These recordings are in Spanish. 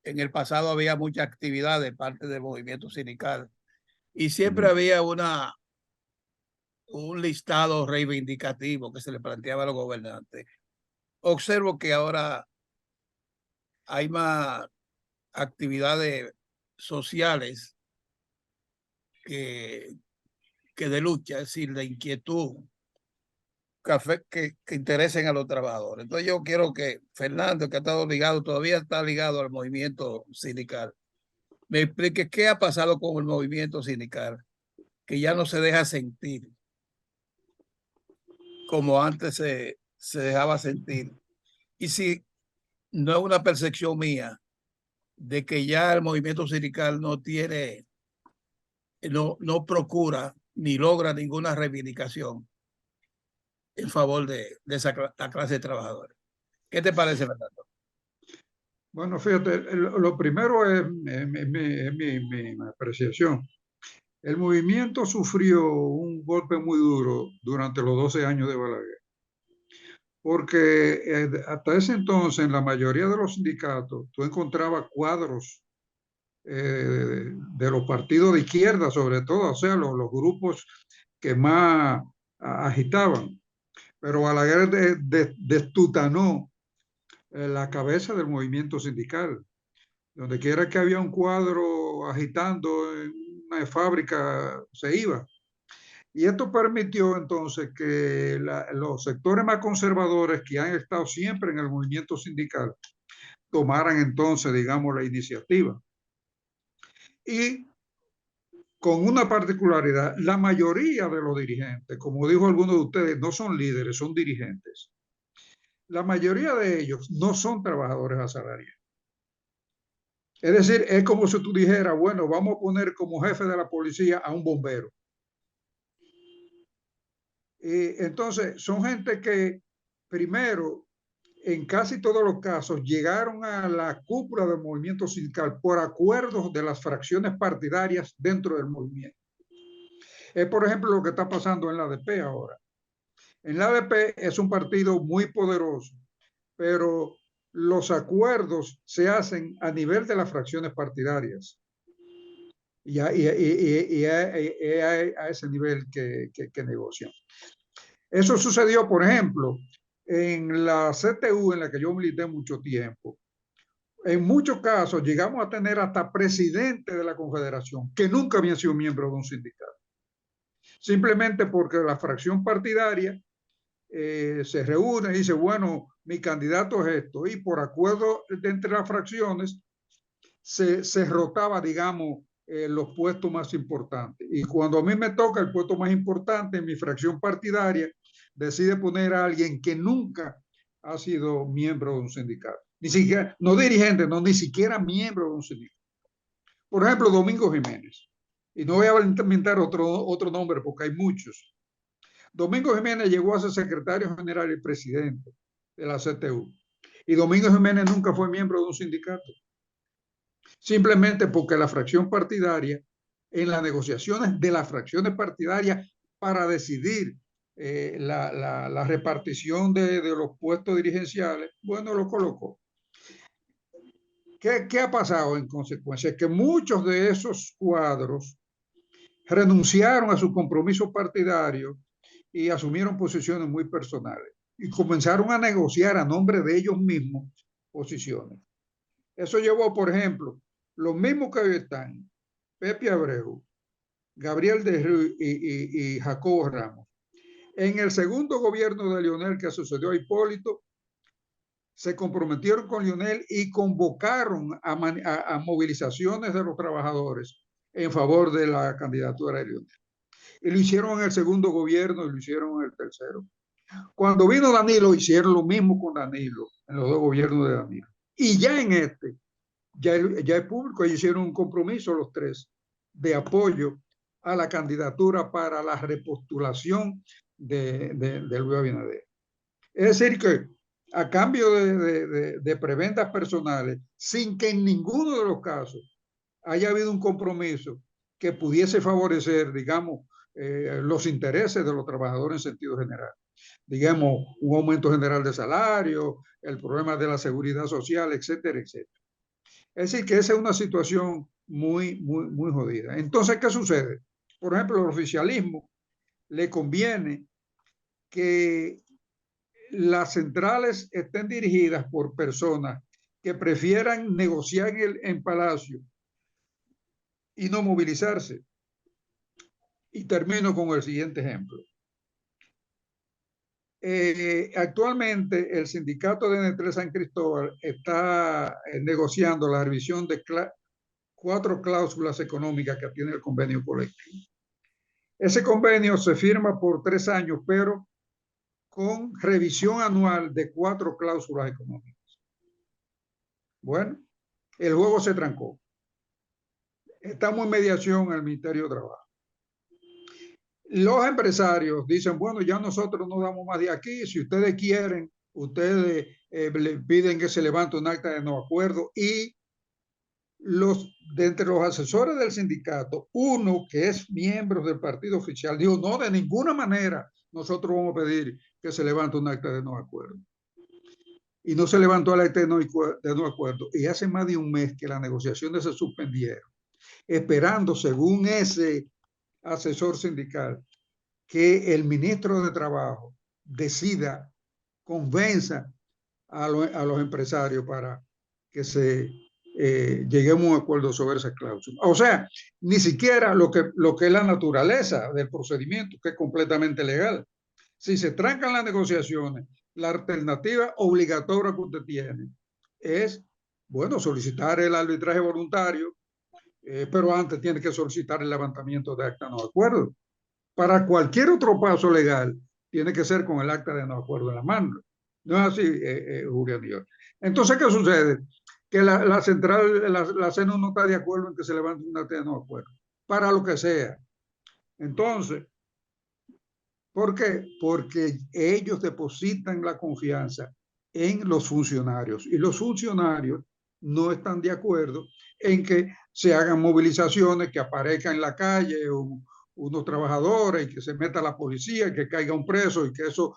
en el pasado había mucha actividad de parte del movimiento sindical y siempre Ujú. había un listado reivindicativo que se le planteaba a los gobernantes. Observo que ahora hay más actividades sociales que, que de lucha, es decir, de inquietud que interesen a los trabajadores. Entonces yo quiero que Fernando, que ha estado ligado, todavía está ligado al movimiento sindical, me explique qué ha pasado con el movimiento sindical, que ya no se deja sentir como antes se dejaba sentir. Y si no es una percepción mía de que ya el movimiento sindical no procura ni logra ninguna reivindicación en favor de la clase de trabajadores. ¿Qué te parece, Fernando? Bueno, fíjate, lo primero es mi apreciación. El movimiento sufrió un golpe muy duro durante los 12 años de Balaguer, porque hasta ese entonces en la mayoría de los sindicatos tú encontrabas cuadros de los partidos de izquierda, sobre todo, o sea, los grupos que más agitaban. Pero Balaguer destutanó la cabeza del movimiento sindical. Donde quiera que había un cuadro agitando en una fábrica, se iba. Y esto permitió entonces que los sectores más conservadores que han estado siempre en el movimiento sindical tomaran entonces, digamos, la iniciativa. Y con una particularidad, la mayoría de los dirigentes, como dijo alguno de ustedes, no son líderes, son dirigentes. La mayoría de ellos no son trabajadores asalariados. Es decir, es como si tú dijeras, bueno, vamos a poner como jefe de la policía a un bombero. Entonces, son gente que primero, en casi todos los casos, llegaron a la cúpula del movimiento sindical por acuerdos de las fracciones partidarias dentro del movimiento. Es, por ejemplo, lo que está pasando en la ADP ahora. En la ADP es un partido muy poderoso, pero los acuerdos se hacen a nivel de las fracciones partidarias. A ese nivel que negocian. Eso sucedió, por ejemplo, en la CTU, en la que yo milité mucho tiempo. En muchos casos llegamos a tener hasta presidente de la Confederación, que nunca había sido miembro de un sindicato. Simplemente porque la fracción partidaria se reúne y dice, bueno, mi candidato es esto. Y por acuerdo entre las fracciones se rotaba, digamos, los puestos más importantes. Y cuando a mí me toca el puesto más importante en mi fracción partidaria, decide poner a alguien que nunca ha sido miembro de un sindicato. Ni siquiera, no dirigente, no, ni siquiera miembro de un sindicato. Por ejemplo, Domingo Jiménez. Y no voy a inventar otro nombre porque hay muchos. Domingo Jiménez llegó a ser secretario general y presidente de la CTU. Y Domingo Jiménez nunca fue miembro de un sindicato. Simplemente porque la fracción partidaria, en las negociaciones de las fracciones partidarias para decidir la repartición de los puestos dirigenciales, bueno, lo colocó. ¿Qué ha pasado en consecuencia? Que muchos de esos cuadros renunciaron a su compromiso partidario y asumieron posiciones muy personales y comenzaron a negociar a nombre de ellos mismos posiciones. Eso llevó, por ejemplo, los mismos que hoy están, Pepe Abreu, Gabriel de Ruy y Jacobo Ramos. En el segundo gobierno de Leonel que sucedió a Hipólito, se comprometieron con Leonel y convocaron a movilizaciones de los trabajadores en favor de la candidatura de Leonel. Y lo hicieron en el segundo gobierno y lo hicieron en el tercero. Cuando vino Danilo, hicieron lo mismo con Danilo, en los dos gobiernos de Danilo. Y ya en este, ya el público hicieron un compromiso los tres de apoyo a la candidatura para la repostulación de Luis Abinader. Es decir, que a cambio de prebendas personales, sin que en ninguno de los casos haya habido un compromiso que pudiese favorecer, digamos, los intereses de los trabajadores en sentido general. Digamos, un aumento general de salario, el problema de la seguridad social, etcétera, etcétera. Es decir, que esa es una situación muy jodida. Entonces, ¿qué sucede? Por ejemplo, el oficialismo le conviene que las centrales estén dirigidas por personas que prefieran negociar en Palacio y no movilizarse. Y termino con el siguiente ejemplo. Actualmente el sindicato de Nestlé San Cristóbal está negociando la revisión de 4 cláusulas económicas que tiene el convenio colectivo. Ese convenio se firma por 3 años, pero con revisión anual de 4 cláusulas económicas. Bueno, el juego se trancó. Estamos en mediación en el Ministerio de Trabajo. Los empresarios dicen, bueno, ya nosotros no damos más de aquí, si ustedes quieren, ustedes le piden que se levante un acta de no acuerdo, y de entre los asesores del sindicato, uno que es miembro del partido oficial dijo, no, de ninguna manera nosotros vamos a pedir que se levante un acta de no acuerdo. Y no se levantó el acta de no acuerdo. Y hace más de un mes que las negociaciones se suspendieron, esperando, según ese asesor sindical, que el ministro de Trabajo decida, convenza a los empresarios para que lleguemos a un acuerdo sobre esa cláusula. O sea, ni siquiera lo que es la naturaleza del procedimiento, que es completamente legal. Si se trancan las negociaciones, la alternativa obligatoria que usted tiene es, bueno, solicitar el arbitraje voluntario, pero antes tiene que solicitar el levantamiento de acta no acuerdo. Para cualquier otro paso legal, tiene que ser con el acta de no acuerdo en la mano. No es así, Julián Díaz. Entonces, ¿qué sucede? Que la central, la CENU no está de acuerdo en que se levante un acta de no acuerdo, para lo que sea. Entonces, ¿por qué? Porque ellos depositan la confianza en los funcionarios y los funcionarios no están de acuerdo en que se hagan movilizaciones, que aparezcan en la calle unos trabajadores y que se meta la policía y que caiga un preso y que eso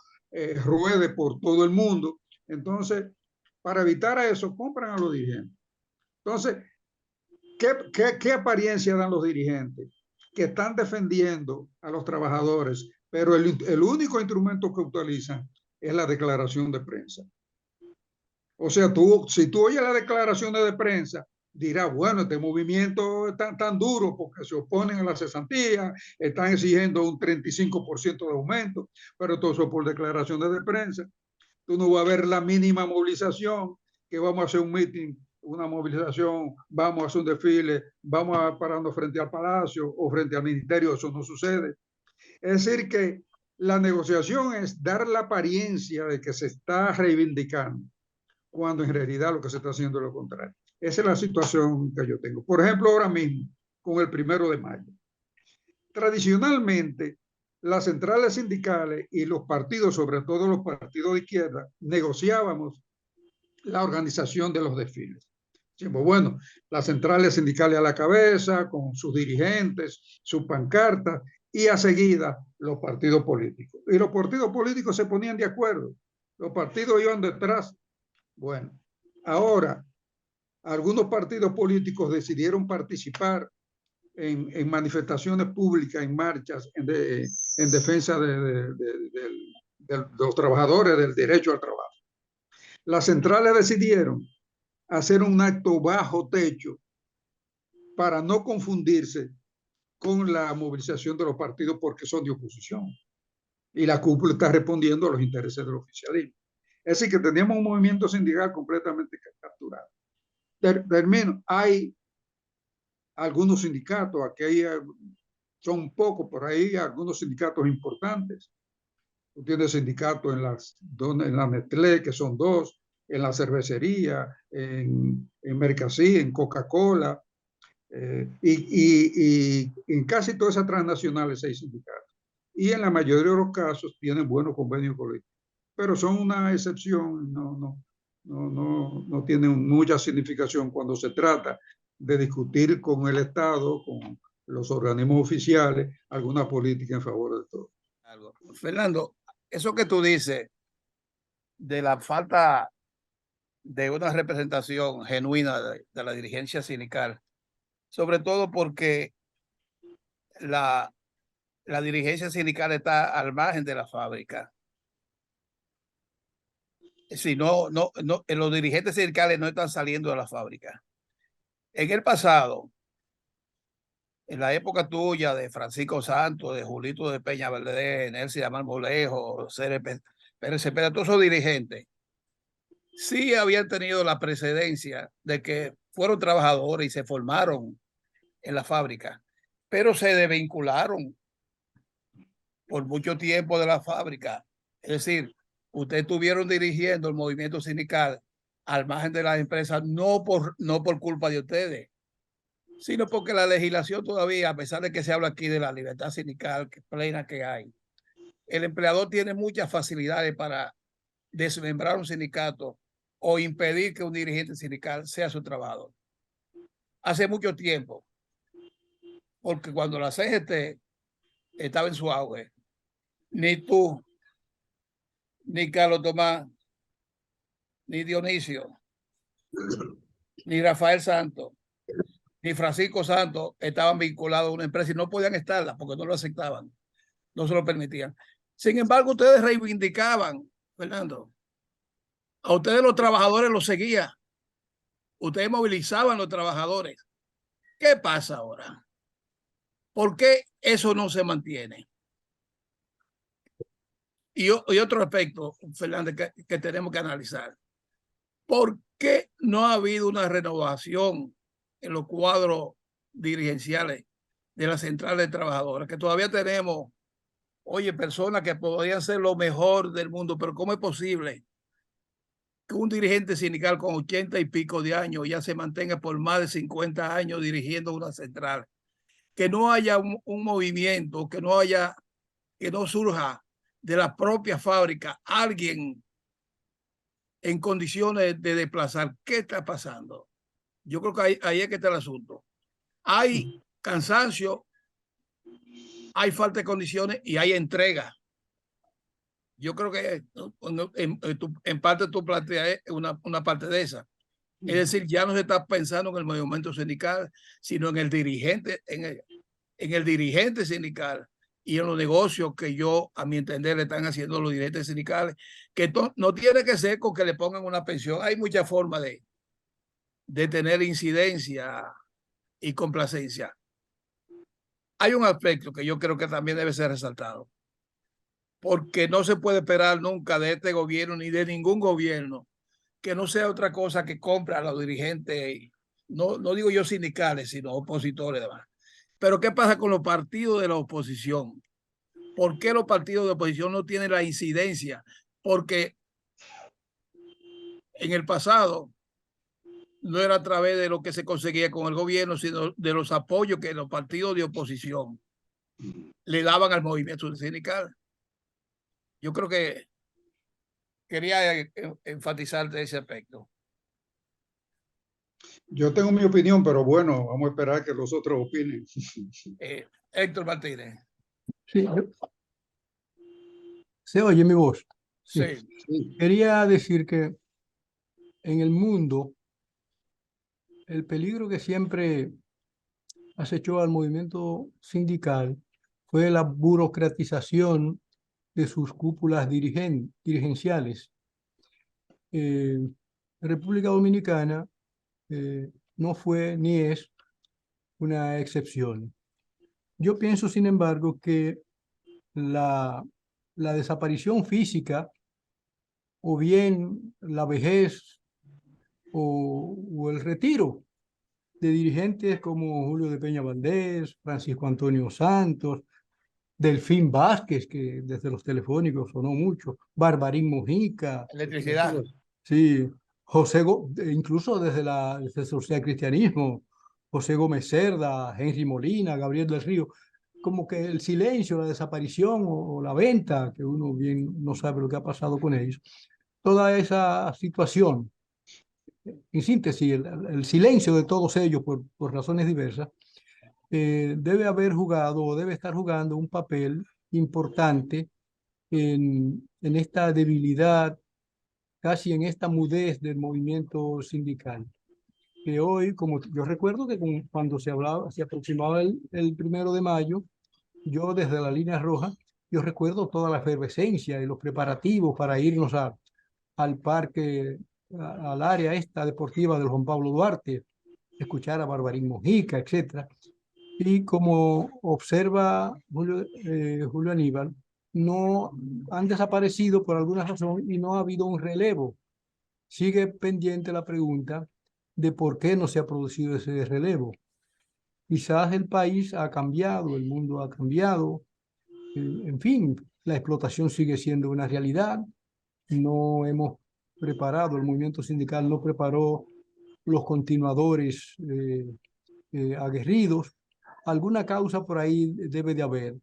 ruede por todo el mundo. Entonces, para evitar eso, compran a los dirigentes. Entonces, ¿qué apariencia dan los dirigentes? Que están defendiendo a los trabajadores, pero el único instrumento que utilizan es la declaración de prensa. O sea, si tú oyes las declaraciones de prensa, dirás, bueno, este movimiento es tan duro porque se oponen a la cesantía, están exigiendo un 35% de aumento, pero todo eso por declaraciones de prensa. Tú no vas a ver la mínima movilización, que vamos a hacer un meeting, una movilización, vamos a hacer un desfile, vamos a pararnos frente al Palacio o frente al Ministerio, eso no sucede. Es decir, que la negociación es dar la apariencia de que se está reivindicando, cuando en realidad lo que se está haciendo es lo contrario. Esa es la situación que yo tengo. Por ejemplo, ahora mismo, con el 1 de mayo. Tradicionalmente, las centrales sindicales y los partidos, sobre todo los partidos de izquierda, negociábamos la organización de los desfiles. Decimos, bueno, las centrales sindicales a la cabeza, con sus dirigentes, sus pancartas, y a seguida los partidos políticos. Y los partidos políticos se ponían de acuerdo. Los partidos iban detrás. Bueno, ahora algunos partidos políticos decidieron participar en manifestaciones públicas, en marchas, en defensa de los trabajadores, del derecho al trabajo. Las centrales decidieron hacer un acto bajo techo para no confundirse con la movilización de los partidos porque son de oposición. Y la cúpula está respondiendo a los intereses del oficialismo. Es decir, que teníamos un movimiento sindical completamente capturado. Termino. Hay algunos sindicatos, aquí hay, son pocos, por ahí algunos sindicatos importantes. Tú tienes sindicatos en la Nestlé, que son 2, en la cervecería, en Mercasí, en Coca-Cola, y en casi todas esas transnacionales hay sindicatos. Y en la mayoría de los casos tienen buenos convenios colectivos, pero son una excepción, no tienen mucha significación cuando se trata de discutir con el Estado, con los organismos oficiales, alguna política en favor de todos. Fernando, eso que tú dices de la falta de una representación genuina de la dirigencia sindical, sobre todo porque la, la dirigencia sindical está al margen de la fábrica. Si los dirigentes sindicales no están saliendo de la fábrica. En el pasado, en la época tuya de Francisco Santos, de Julito de Peña Verde, Nelson Amar Molejo, Pérez Cepeda, todos esos dirigentes, sí habían tenido la precedencia de que fueron trabajadores y se formaron en la fábrica, pero se desvincularon por mucho tiempo de la fábrica. Es decir, ustedes estuvieron dirigiendo el movimiento sindical al margen de las empresas, no por culpa de ustedes, sino porque la legislación todavía, a pesar de que se habla aquí de la libertad sindical plena que hay, el empleador tiene muchas facilidades para desmembrar un sindicato o impedir que un dirigente sindical sea su trabajador. Hace mucho tiempo, porque cuando la CGT estaba en su auge, ni tú, ni Carlos Tomás, ni Dionisio, ni Rafael Santos, ni Francisco Santos estaban vinculados a una empresa y no podían estarla porque no lo aceptaban, no se lo permitían. Sin embargo, ustedes reivindicaban, Fernando, a ustedes los trabajadores los seguían, ustedes movilizaban a los trabajadores. ¿Qué pasa ahora? ¿Por qué eso no se mantiene? Y otro aspecto, Fernando, que tenemos que analizar. ¿Por qué no ha habido una renovación en los cuadros dirigenciales de las centrales de trabajadores? Que todavía tenemos, oye, personas que podrían ser lo mejor del mundo, pero ¿cómo es posible que un dirigente sindical con 80 y pico de años ya se mantenga por más de 50 años dirigiendo una central? Que no haya un movimiento, que no surja de la propia fábrica alguien en condiciones de desplazar. ¿Qué está pasando? Yo creo que ahí es que está el asunto. Hay cansancio, hay falta de condiciones y hay entrega. Yo creo que en parte tú planteas una parte de esa. Es decir, ya no se está pensando en el movimiento sindical, sino en el dirigente, en el dirigente sindical y en los negocios que yo, a mi entender, le están haciendo los dirigentes sindicales, que no tiene que ser con que le pongan una pensión. Hay muchas formas de tener incidencia y complacencia. Hay un aspecto que yo creo que también debe ser resaltado, porque no se puede esperar nunca de este gobierno ni de ningún gobierno que no sea otra cosa que compra a los dirigentes, no digo yo sindicales, sino opositores. Demás. Pero ¿qué pasa con los partidos de la oposición? ¿Por qué los partidos de oposición no tienen la incidencia? Porque en el pasado no era a través de lo que se conseguía con el gobierno, sino de los apoyos que los partidos de oposición le daban al movimiento sindical. Yo creo que quería enfatizar de ese aspecto. Yo tengo mi opinión, pero bueno, vamos a esperar que los otros opinen. Héctor Martínez. Sí, se oye mi voz. Sí. Sí. Quería decir que en el mundo el peligro que siempre acechó al movimiento sindical fue la burocratización de sus cúpulas dirigenciales. República Dominicana no fue ni es una excepción. Yo pienso, sin embargo, que la desaparición física o bien la vejez o el retiro de dirigentes como Julio de Peña Valdés, Francisco Antonio Santos, Delfín Vázquez, que desde los telefónicos sonó mucho, Barbarín Mojica. Electricidad. Sí, incluso desde el social cristianismo, José Gómez Cerda, Henry Molina, Gabriel del Río, como que el silencio, la desaparición o la venta, que uno bien no sabe lo que ha pasado con ellos, toda esa situación, en síntesis, el silencio de todos ellos por razones diversas, debe haber jugado o debe estar jugando un papel importante en esta debilidad casi en esta mudez del movimiento sindical. Que hoy, como yo recuerdo que cuando se hablaba, se aproximaba el 1 de mayo, yo desde la línea roja, yo recuerdo toda la efervescencia y los preparativos para irnos al parque, al área esta deportiva del Juan Pablo Duarte, escuchar a Barbarín Mojica, etcétera. Y como observa Julio Aníbal, no han desaparecido por alguna razón y no ha habido un relevo. Sigue pendiente la pregunta de por qué no se ha producido ese relevo. Quizás el país ha cambiado, el mundo ha cambiado, en fin, la explotación sigue siendo una realidad. No hemos preparado, el movimiento sindical no preparó los continuadores aguerridos. Alguna causa por ahí debe de haber.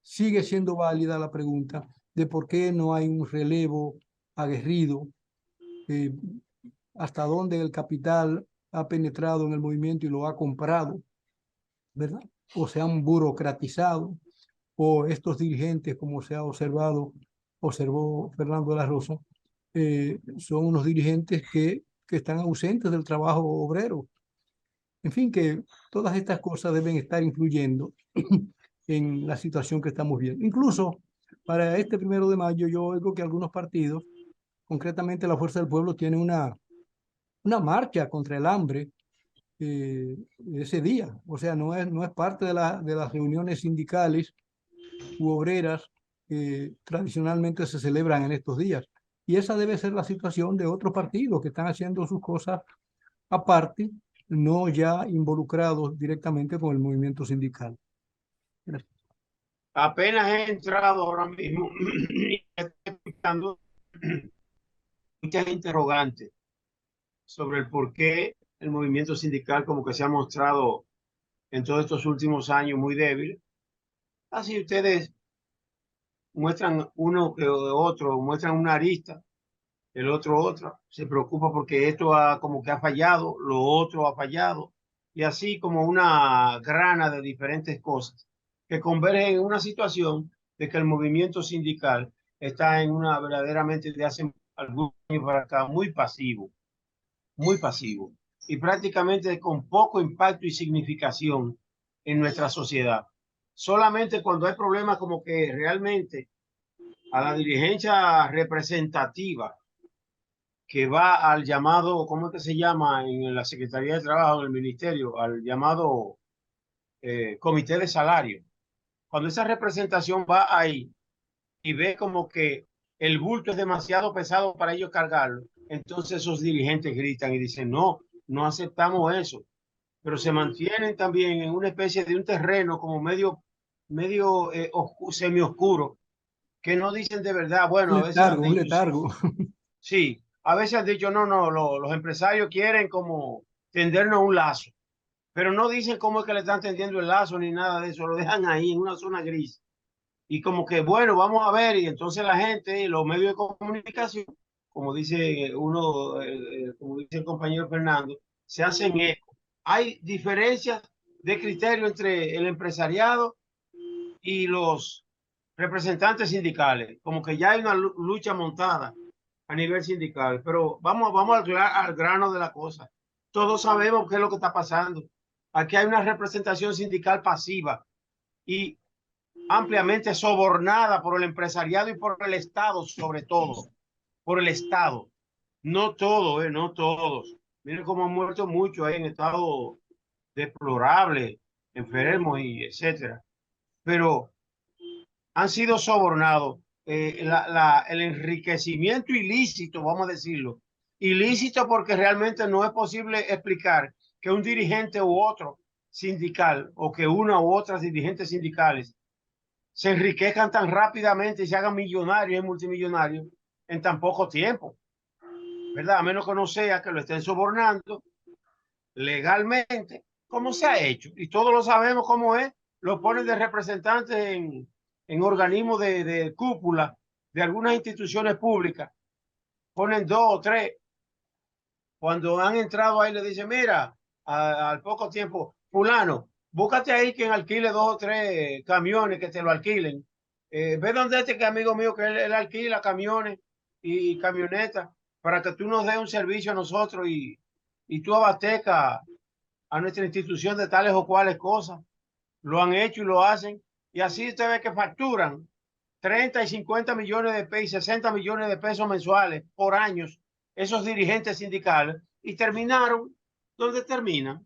Sigue siendo válida la pregunta de por qué no hay un relevo aguerrido, hasta dónde el capital ha penetrado en el movimiento y lo ha comprado, ¿verdad? O se han burocratizado, o estos dirigentes, como se ha observó Fernando de la Rosa, son unos dirigentes que están ausentes del trabajo obrero. En fin, que todas estas cosas deben estar influyendo en la situación que estamos viendo. Incluso para este 1 de mayo yo oigo que algunos partidos, concretamente la Fuerza del Pueblo, tiene una marcha contra el hambre ese día. O sea, no es parte de las reuniones sindicales u obreras que tradicionalmente se celebran en estos días. Y esa debe ser la situación de otros partidos que están haciendo sus cosas aparte, no ya involucrados directamente con el movimiento sindical. Gracias. Apenas he entrado ahora mismo y estoy escuchando muchas interrogantes sobre el por qué el movimiento sindical como que se ha mostrado en todos estos últimos años muy débil. Así ustedes muestran uno que otro, muestran una arista, el otro otra, se preocupa porque esto como que ha fallado, lo otro ha fallado, y así como una grana de diferentes cosas que convergen en una situación de que el movimiento sindical está en una verdaderamente de hace algunos años para acá muy pasivo y prácticamente con poco impacto y significación en nuestra sociedad. Solamente cuando hay problemas como que realmente a la dirigencia representativa que va al llamado, ¿cómo es que se llama en la Secretaría de Trabajo, en el Ministerio? Al llamado comité de salario. Cuando esa representación va ahí y ve como que el bulto es demasiado pesado para ellos cargarlo, entonces esos dirigentes gritan y dicen, no, no aceptamos eso. Pero se mantienen también en una especie de un terreno como medio semi-oscuro, que no dicen de verdad. Bueno, a veces han Un dicho, letargo. sí, a veces han dicho, no, no, los empresarios quieren como tendernos un lazo, pero no dicen cómo es que le están tendiendo el lazo ni nada de eso, lo dejan ahí en una zona gris. Y como que, bueno, vamos a ver, y entonces la gente, los medios de comunicación, como dice uno, como dice el compañero Fernando, se hacen eco. Hay diferencias de criterio entre el empresariado y los representantes sindicales, como que ya hay una lucha montada a nivel sindical, pero vamos al grano de la cosa. Todos sabemos qué es lo que está pasando. Aquí hay una representación sindical pasiva y ampliamente sobornada por el empresariado y por el Estado, sobre todo, por el Estado. No todos, no todos. Miren cómo han muerto muchos ahí en estado deplorable, enfermos y etcétera. Pero han sido sobornados. El enriquecimiento ilícito, vamos a decirlo, ilícito porque realmente no es posible explicar que un dirigente u otro sindical o que una u otras dirigentes sindicales se enriquezcan tan rápidamente y se hagan millonarios y multimillonarios en tan poco tiempo, ¿verdad? A menos que no sea que lo estén sobornando legalmente, como se ha hecho. Y todos lo sabemos cómo es. Lo ponen de representantes en organismos de cúpula de algunas instituciones públicas. Ponen 2 o 3. Cuando han entrado ahí le dicen, mira, al poco tiempo, fulano, búscate ahí quien alquile 2 o 3 camiones que te lo alquilen. Ve donde que amigo mío que él alquila camiones y camionetas para que tú nos des un servicio a nosotros y tú abastezcas a nuestra institución de tales o cuales cosas. Lo han hecho y lo hacen. Y así usted ve que facturan 30 y 50 millones de pesos y 60 millones de pesos mensuales por años esos dirigentes sindicales y terminaron donde terminan.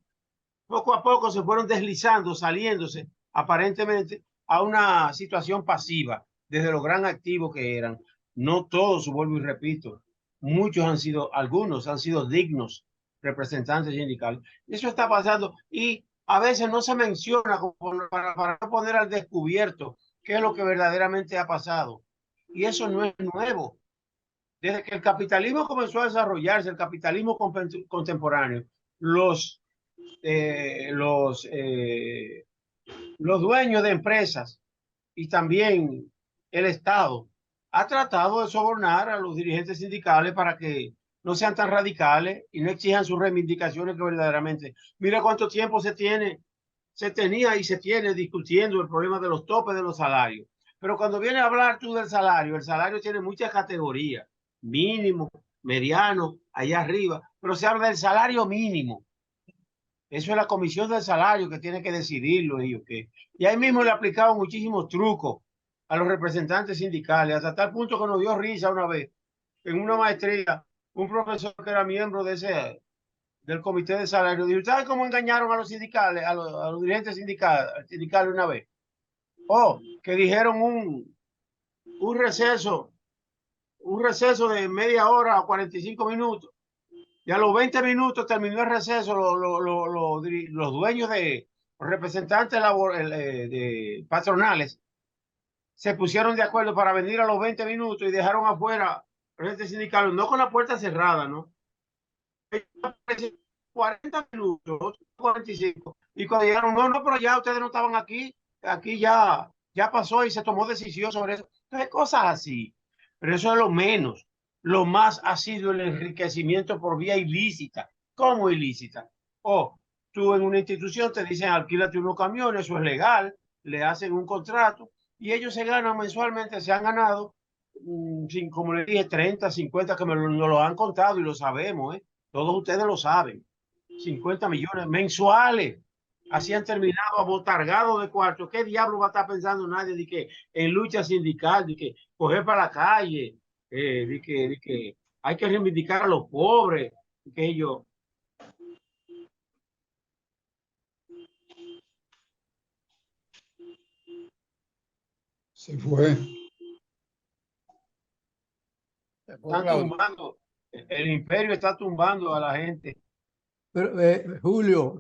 Poco a poco se fueron deslizando, saliéndose aparentemente a una situación pasiva desde los gran activos que eran. No todos, vuelvo y repito, muchos han sido, algunos han sido dignos representantes sindicales. Eso está pasando y a veces no se menciona para no poner al descubierto qué es lo que verdaderamente ha pasado. Y eso no es nuevo. Desde que el capitalismo comenzó a desarrollarse, el capitalismo contemporáneo, los los dueños de empresas y también el Estado ha tratado de sobornar a los dirigentes sindicales para que no sean tan radicales y no exijan sus reivindicaciones que verdaderamente. Mira cuánto tiempo se tenía y se tiene discutiendo el problema de los topes de los salarios. Pero cuando viene a hablar tú del salario, el salario tiene muchas categorías, mínimo, mediano, allá arriba, pero se habla del salario mínimo. Eso es la comisión del salario que tiene que decidirlo. Y ahí mismo le aplicaban muchísimos trucos a los representantes sindicales, hasta tal punto que nos dio risa una vez, en una maestría, un profesor que era miembro del comité de salario, dijo, ¿sabes cómo engañaron a los sindicales, a los dirigentes sindicales una vez? Que dijeron un receso de media hora a 45 minutos. Y a los 20 minutos terminó el receso, los dueños de los representantes de patronales se pusieron de acuerdo para venir a los 20 minutos y dejaron afuera los sindicales, no con la puerta cerrada, ¿no? 40 minutos, 45. Y cuando llegaron, no, pero ya ustedes no estaban aquí ya pasó y se tomó decisión sobre eso. Entonces, cosas así. Pero eso es lo menos. Lo más ha sido el enriquecimiento por vía ilícita. ¿Cómo ilícita? Tú en una institución te dicen alquílate unos camiones, eso es legal, le hacen un contrato y ellos se ganan mensualmente, se han ganado, como le dije, 30, 50, que nos lo han contado y lo sabemos, todos ustedes lo saben, 50 millones mensuales. Así han terminado abotargados de cuarto. ¿Qué diablo va a estar pensando nadie de que en lucha sindical, de que coger para la calle, de que hay que reivindicar a los pobres, que ellos? Se fue. Están tumbando. El imperio está tumbando a la gente. Pero, Julio,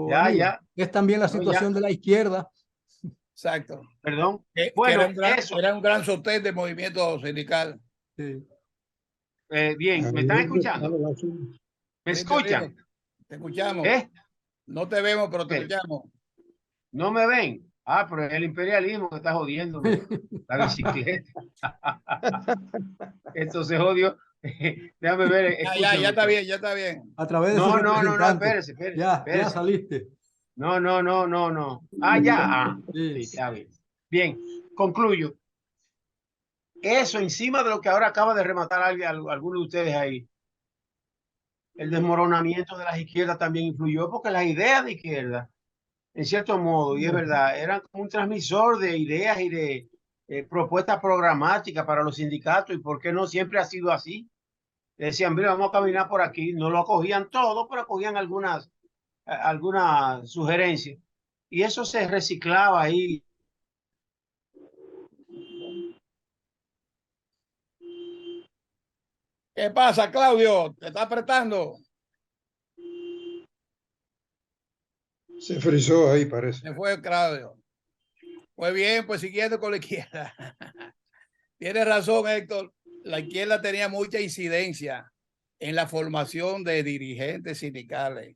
Ya. es también la situación de la izquierda. Exacto. Perdón. Bueno, era un gran sostén del movimiento sindical. Sí. Bien, ¿me están escuchando? ¿Me escuchan? Te escuchamos. No te vemos, pero te escuchamos. ¿No me ven? Pero es el imperialismo que está jodiendo la bicicleta. Esto se jodió. Déjame ver. Ya está bien, ya está bien. A través de no, espérese. Ya saliste. No. Sí, está bien. Bien, concluyo. Eso encima de lo que ahora acaba de rematar alguno de ustedes ahí. El desmoronamiento de las izquierdas también influyó porque las ideas de izquierda, en cierto modo, y es verdad, eran como un transmisor de ideas y de propuestas programáticas para los sindicatos. ¿Y por qué no siempre ha sido así? Decían, mira, vamos a caminar por aquí. No lo acogían todo, pero acogían algunas sugerencias. Y eso se reciclaba ahí. ¿Qué pasa, Claudio? ¿Te está apretando? Se frizó ahí, parece. Se fue Claudio. Pues bien, pues siguiendo con la izquierda. Tienes razón, Héctor. La izquierda tenía mucha incidencia en la formación de dirigentes sindicales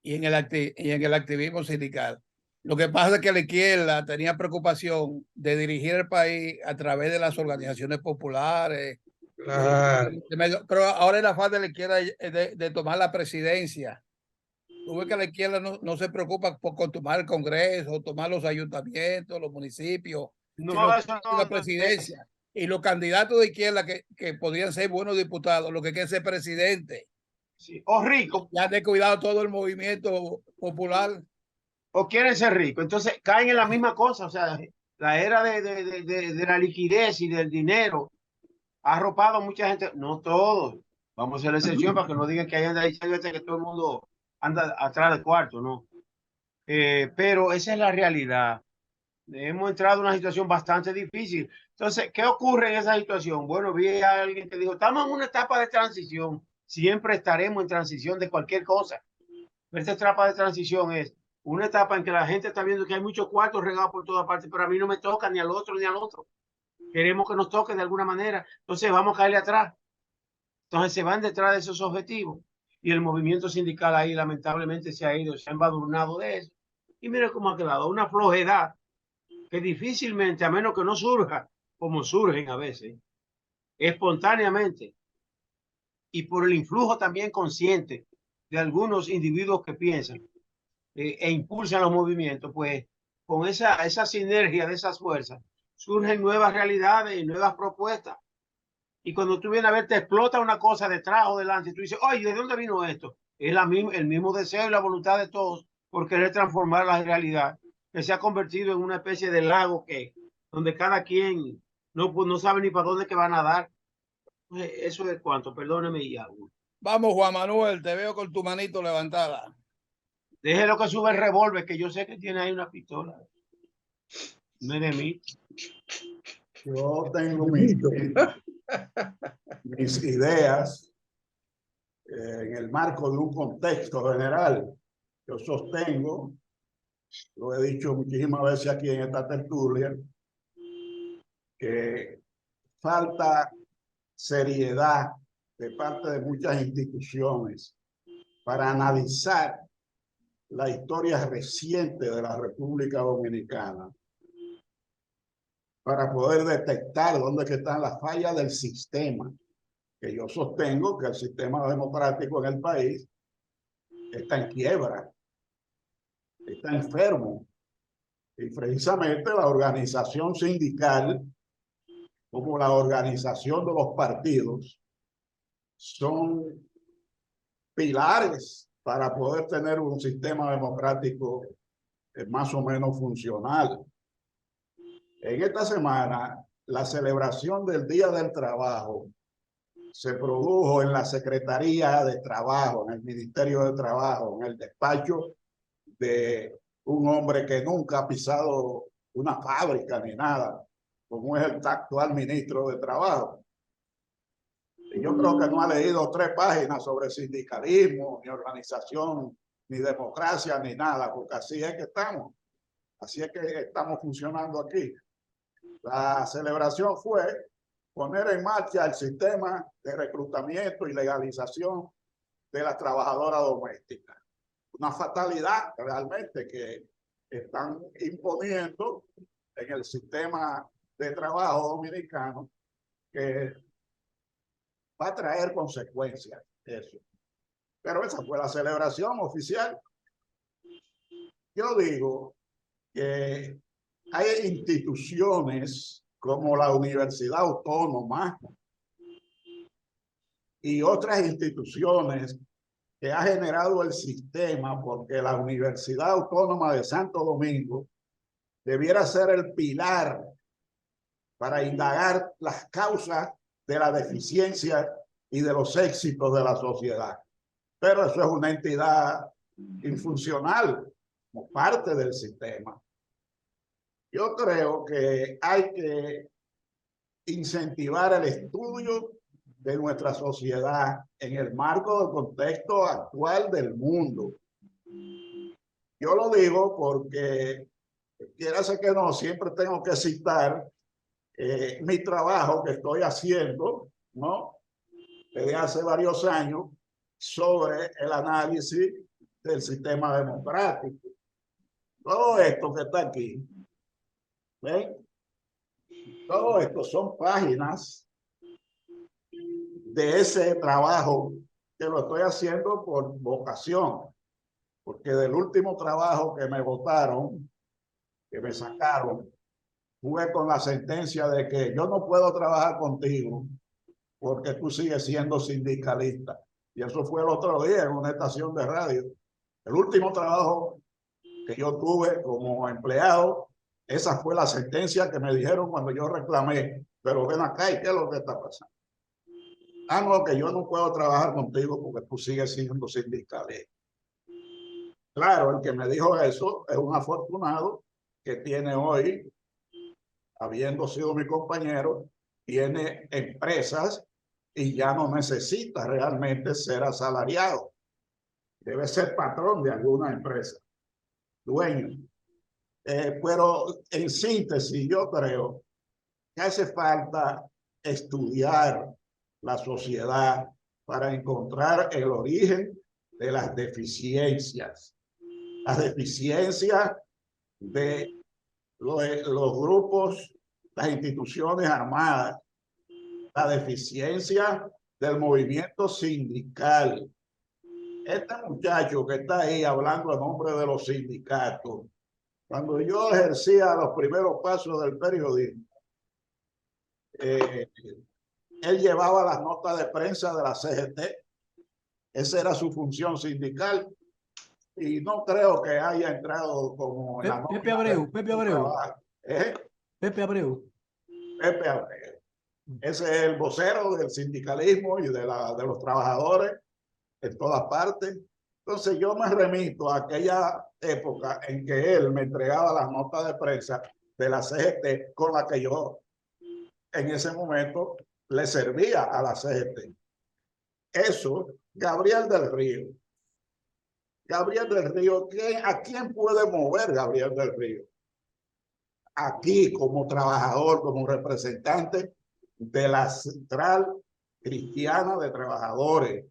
y en el activismo sindical. Lo que pasa es que la izquierda tenía preocupación de dirigir el país a través de las organizaciones populares. Claro. Pero ahora es la falta de la izquierda de tomar la presidencia. Tú ves que la izquierda no se preocupa por tomar el Congreso, tomar los ayuntamientos, los municipios, No, sino eso la presidencia. Y los candidatos de izquierda que podrían ser buenos diputados, lo que quieren ser presidente. Sí. O rico. Ya han descuidado todo el movimiento popular. O quieren ser ricos. Entonces caen en la misma cosa. O sea, la era de la liquidez y del dinero ha arropado a mucha gente. No todos. Vamos a hacer la excepción para que no digan que hay anda diciendo que todo el mundo anda atrás del cuarto, ¿no? Pero esa es la realidad. Hemos entrado en una situación bastante difícil. Entonces, ¿qué ocurre en esa situación? Bueno, vi a alguien que dijo, estamos en una etapa de transición. Siempre estaremos en transición de cualquier cosa. Esta etapa de transición es una etapa en que la gente está viendo que hay muchos cuartos regados por todas partes, pero a mí no me toca ni al otro ni al otro. Queremos que nos toque de alguna manera. Entonces vamos a caerle atrás. Entonces se van detrás de esos objetivos. Y el movimiento sindical ahí lamentablemente se ha ido, se ha embadurnado de eso. Y mire cómo ha quedado una flojedad que difícilmente, a menos que no surja, como surgen a veces, espontáneamente, y por el influjo también consciente de algunos individuos que piensan e impulsan los movimientos, pues con esa sinergia de esas fuerzas surgen nuevas realidades y nuevas propuestas. Y cuando tú vienes a ver, te explota una cosa detrás o delante, y tú dices, oye, ¿de dónde vino esto? Es el mismo deseo y la voluntad de todos por querer transformar la realidad, que se ha convertido en una especie de lago donde cada quien no sabe ni para dónde que van a dar. Eso es cuanto, perdóneme y algo. Vamos, Juan Manuel, te veo con tu manito levantada. Déjelo que sube el revólver, que yo sé que tiene ahí una pistola. No es de mí. Yo tengo mis ideas en el marco de un contexto general. Yo sostengo, lo he dicho muchísimas veces aquí en esta tertulia, que falta seriedad de parte de muchas instituciones para analizar la historia reciente de la República Dominicana, para poder detectar dónde que están las fallas del sistema, que yo sostengo que el sistema democrático en el país está en quiebra, está enfermo, y precisamente la organización sindical como la organización de los partidos son pilares para poder tener un sistema democrático más o menos funcional. En esta semana, la celebración del Día del Trabajo se produjo en la Secretaría de Trabajo, en el Ministerio de Trabajo, en el despacho de un hombre que nunca ha pisado una fábrica ni nada, como es el actual ministro de Trabajo. Y yo creo que no ha leído 3 páginas sobre sindicalismo, ni organización, ni democracia, ni nada, porque así es que estamos funcionando aquí. La celebración fue poner en marcha el sistema de reclutamiento y legalización de las trabajadoras domésticas. Una fatalidad realmente que están imponiendo en el sistema de trabajo dominicano, que va a traer consecuencias eso. Pero esa fue la celebración oficial. Yo digo que hay instituciones como la Universidad Autónoma y otras instituciones que ha generado el sistema, porque la Universidad Autónoma de Santo Domingo debiera ser el pilar para indagar las causas de la deficiencia y de los éxitos de la sociedad. Pero eso es una entidad infuncional como parte del sistema. Yo creo que hay que incentivar el estudio de nuestra sociedad en el marco del contexto actual del mundo. Yo lo digo porque, quiera ser que no, siempre tengo que citar mi trabajo que estoy haciendo, ¿no?, desde hace varios años sobre el análisis del sistema democrático. Todo esto que está aquí, ¿ven? Todo esto son páginas de ese trabajo que lo estoy haciendo por vocación, porque del último trabajo que me votaron, que me sacaron, fue con la sentencia de que yo no puedo trabajar contigo porque tú sigues siendo sindicalista. Y eso fue el otro día en una estación de radio. El último trabajo que yo tuve como empleado, esa fue la sentencia que me dijeron cuando yo reclamé. Pero ven acá, ¿y qué es lo que está pasando? Ah, no, que yo no puedo trabajar contigo porque tú sigues siendo sindicalista. Claro, el que me dijo eso es un afortunado que tiene hoy, habiendo sido mi compañero, tiene empresas y ya no necesita realmente ser asalariado. Debe ser patrón de alguna empresa, dueño. Pero en síntesis, yo creo que hace falta estudiar la sociedad para encontrar el origen de las deficiencias. Las deficiencias de los grupos, las instituciones armadas, la deficiencia del movimiento sindical. Este muchacho que está ahí hablando a nombre de los sindicatos, cuando yo ejercía los primeros pasos del periodismo, él llevaba las notas de prensa de la CGT. Esa era su función sindical. Y no creo que haya entrado como en la Pepe Abreu, Pepe Abreu. Pepe Abreu. Pepe Abreu. Ese es el vocero del sindicalismo y de los trabajadores en todas partes. Entonces yo me remito a aquella época en que él me entregaba las notas de prensa de la CGT con la que yo en ese momento le servía a la CGT. Eso, Gabriel del Río. Gabriel del Río, ¿a quién puede mover Gabriel del Río? Aquí como trabajador, como representante de la Central Cristiana de Trabajadores,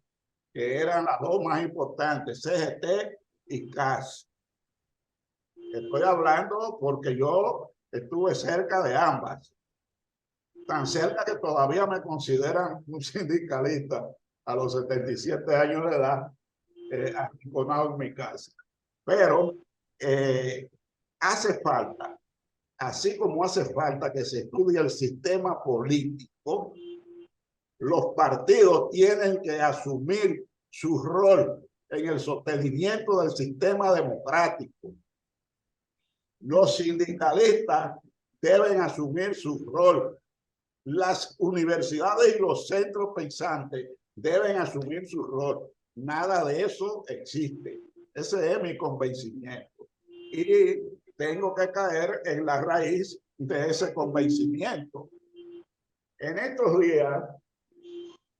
que eran las dos más importantes, CGT y CAS. Estoy hablando porque yo estuve cerca de ambas, tan cerca que todavía me consideran un sindicalista a los 77 años de edad, arrinconado en mi casa. Pero hace falta, así como hace falta que se estudie el sistema político, los partidos tienen que asumir su rol en el sostenimiento del sistema democrático. Los sindicalistas deben asumir su rol. Las universidades y los centros pensantes deben asumir su rol. Nada de eso existe. Ese es mi convencimiento. Y tengo que caer en la raíz de ese convencimiento. En estos días,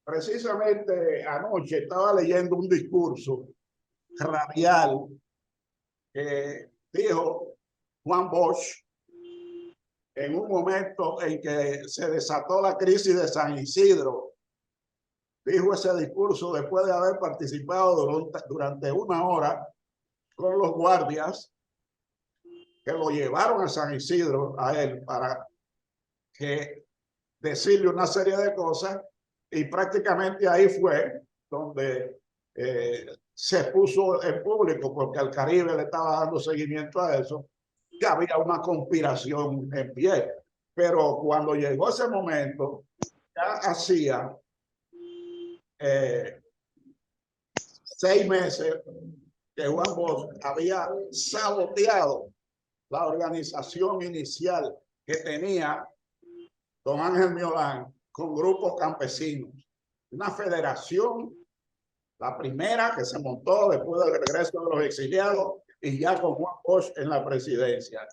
precisamente anoche, estaba leyendo un discurso radial que dijo Juan Bosch en un momento en que se desató la crisis de San Isidro. Dijo ese discurso después de haber participado durante una hora con los guardias que lo llevaron a San Isidro a él para que decirle una serie de cosas, y prácticamente ahí fue donde se puso en público, porque al Caribe le estaba dando seguimiento a eso, que había una conspiración en pie. Pero cuando llegó ese momento, ya hacía 6 meses que Juan Bosch había saboteado la organización inicial que tenía don Ángel Miolán con grupos campesinos. Una federación, la primera que se montó después del regreso de los exiliados y ya con Juan Bosch en la presidencia.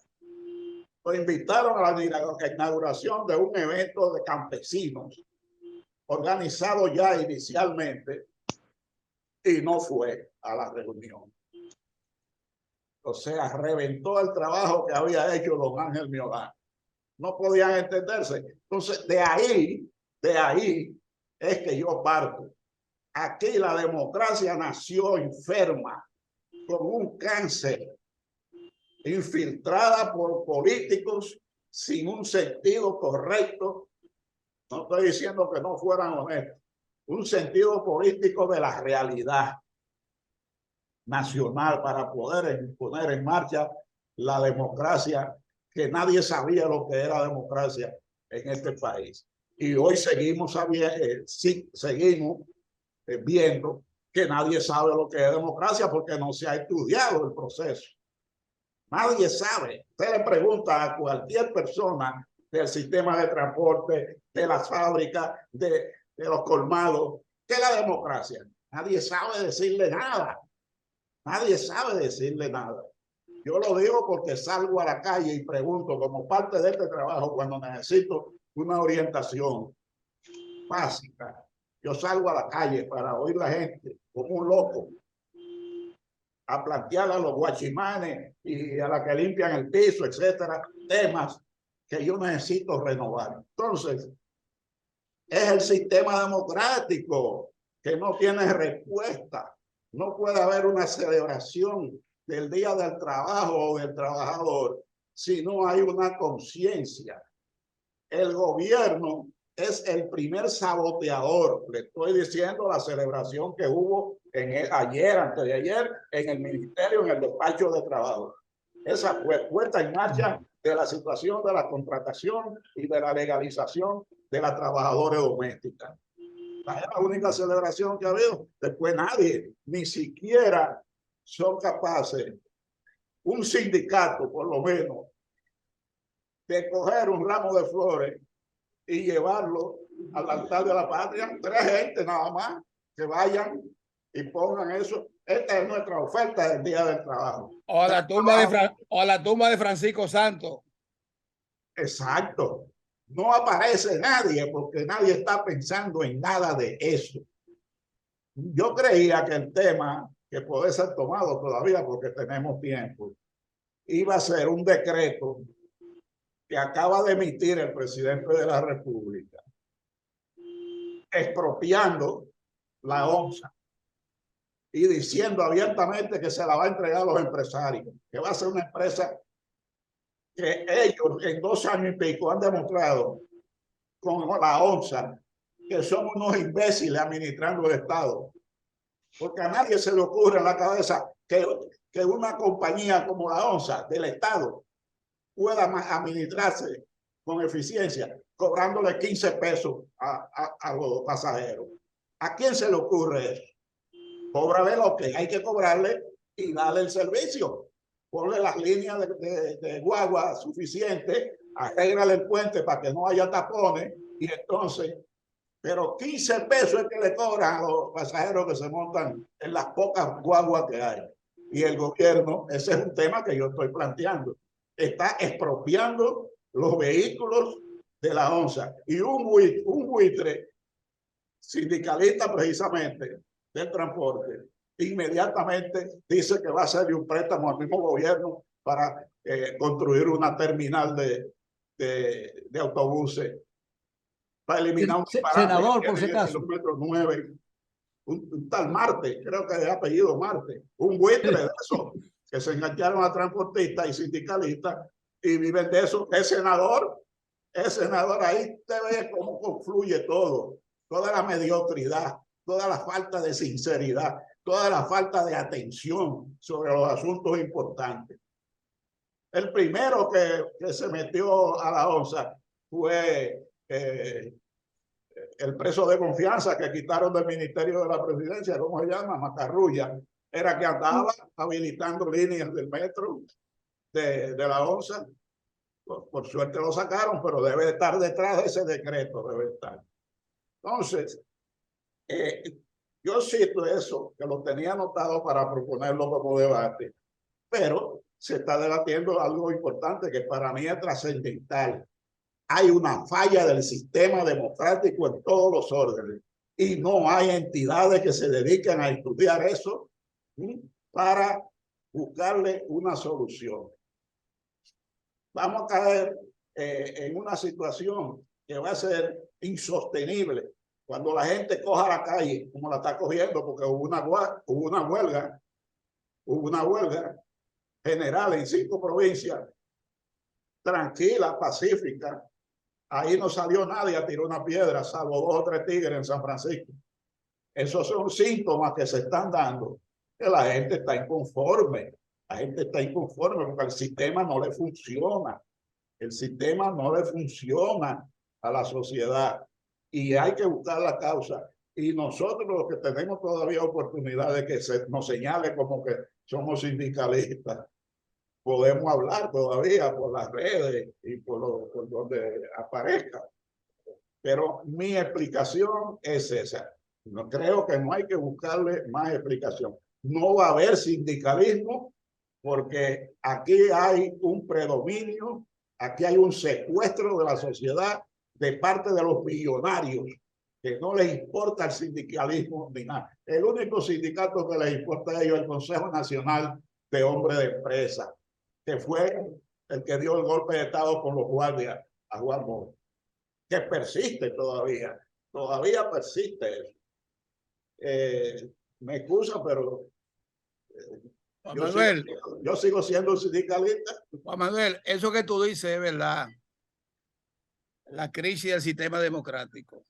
Lo invitaron a la inauguración de un evento de campesinos organizado ya inicialmente y no fue a la reunión. O sea, reventó el trabajo que había hecho don Ángel Miolán. No podían entenderse. Entonces, de ahí es que yo parto. Aquí la democracia nació enferma, con un cáncer, infiltrada por políticos sin un sentido correcto. No estoy diciendo que no fueran honestos. Un sentido político de la realidad nacional para poder poner en marcha la democracia que nadie sabía lo que era democracia en este país. Y hoy seguimos viendo que nadie sabe lo que es democracia porque no se ha estudiado el proceso. Nadie sabe. Usted le pregunta a cualquier persona del sistema de transporte, de las fábricas, de los colmados, ¿qué es la democracia? Nadie sabe decirle nada. Nadie sabe decirle nada. Yo lo digo porque salgo a la calle y pregunto como parte de este trabajo cuando necesito una orientación básica. Yo salgo a la calle para oír a la gente como un loco, a plantear a los guachimanes y a la que limpian el piso, etcétera, temas que yo necesito renovar. Entonces, es el sistema democrático que no tiene respuesta. No puede haber una celebración del Día del Trabajo o del Trabajador si no hay una conciencia. El gobierno es el primer saboteador. Le estoy diciendo la celebración que hubo ayer, antes de ayer, en el ministerio, en el despacho de trabajo. Esa fue puesta en marcha de la situación de la contratación y de la legalización de las trabajadoras domésticas. Es la única celebración que ha habido. Después nadie, ni siquiera son capaces, un sindicato por lo menos, de coger un ramo de flores y llevarlo al altar de la patria. 3 gente nada más que vayan y pongan eso. Esta es nuestra oferta del Día del Trabajo. O a la tumba de Francisco Santos. Exacto. No aparece nadie porque nadie está pensando en nada de eso. Yo creía que el tema, que puede ser tomado todavía porque tenemos tiempo, iba a ser un decreto que acaba de emitir el presidente de la República, expropiando la ONSA y diciendo abiertamente que se la va a entregar a los empresarios, que va a ser una empresa que ellos en 2 años y pico han demostrado con la ONSA que son unos imbéciles administrando el Estado. Porque a nadie se le ocurre en la cabeza que una compañía como la ONSA del Estado pueda administrarse con eficiencia, cobrándole 15 pesos a los pasajeros. ¿A quién se le ocurre eso? Cóbrale lo que hay que cobrarle y darle el servicio. Ponle las líneas de guagua suficientes, arréglale el puente para que no haya tapones y entonces, pero 15 pesos es que le cobran a los pasajeros que se montan en las pocas guaguas que hay. Y el gobierno, ese es un tema que yo estoy planteando, está expropiando los vehículos de la ONSA. Y un buitre sindicalista precisamente del transporte inmediatamente dice que va a hacerle un préstamo al mismo gobierno para construir una terminal de autobuses para eliminar un senador, por si acaso. Kilómetro 9, un tal Marte, creo que es apellido Marte, un buitre de eso, que se engancharon a transportistas y sindicalistas y viven de eso. Es senador, ahí te ve cómo confluye todo, toda la mediocridad, toda la falta de sinceridad, toda la falta de atención sobre los asuntos importantes. El primero que se metió a la ONSA fue el preso de confianza que quitaron del Ministerio de la Presidencia, ¿cómo se llama? Macarrulla. Era que andaba habilitando líneas del metro de la ONSA. Por suerte lo sacaron, pero debe estar detrás de ese decreto, debe estar. Entonces, yo cito eso, que lo tenía anotado para proponerlo como debate, pero se está debatiendo algo importante que para mí es trascendental. Hay una falla del sistema democrático en todos los órdenes y no hay entidades que se dediquen a estudiar eso para buscarle una solución. Vamos a caer en una situación que va a ser insostenible cuando la gente coja la calle, como la está cogiendo, porque hubo una huelga general en 5 provincias, tranquila, pacífica. Ahí no salió nadie a tirar una piedra, salvo 2 o 3 tigres en San Francisco. Esos son síntomas que se están dando, que la gente está inconforme. La gente está inconforme porque el sistema no le funciona. El sistema no le funciona a la sociedad y hay que buscar la causa. Y nosotros los que tenemos todavía oportunidad de que nos señale como que somos sindicalistas, podemos hablar todavía por las redes y por donde aparezca. Pero mi explicación es esa. No, creo que no hay que buscarle más explicación. No va a haber sindicalismo porque aquí hay un predominio, aquí hay un secuestro de la sociedad de parte de los millonarios que no les importa el sindicalismo ni nada. El único sindicato que les importa a ellos es el Consejo Nacional de Hombres de Empresa, que fue el que dio el golpe de Estado con los guardias a Juan Bosch, que persiste todavía persiste eso. Me excusa, pero Juan Manuel, yo sigo siendo un sindicalista. Juan Manuel, eso que tú dices es verdad. La crisis del sistema democrático.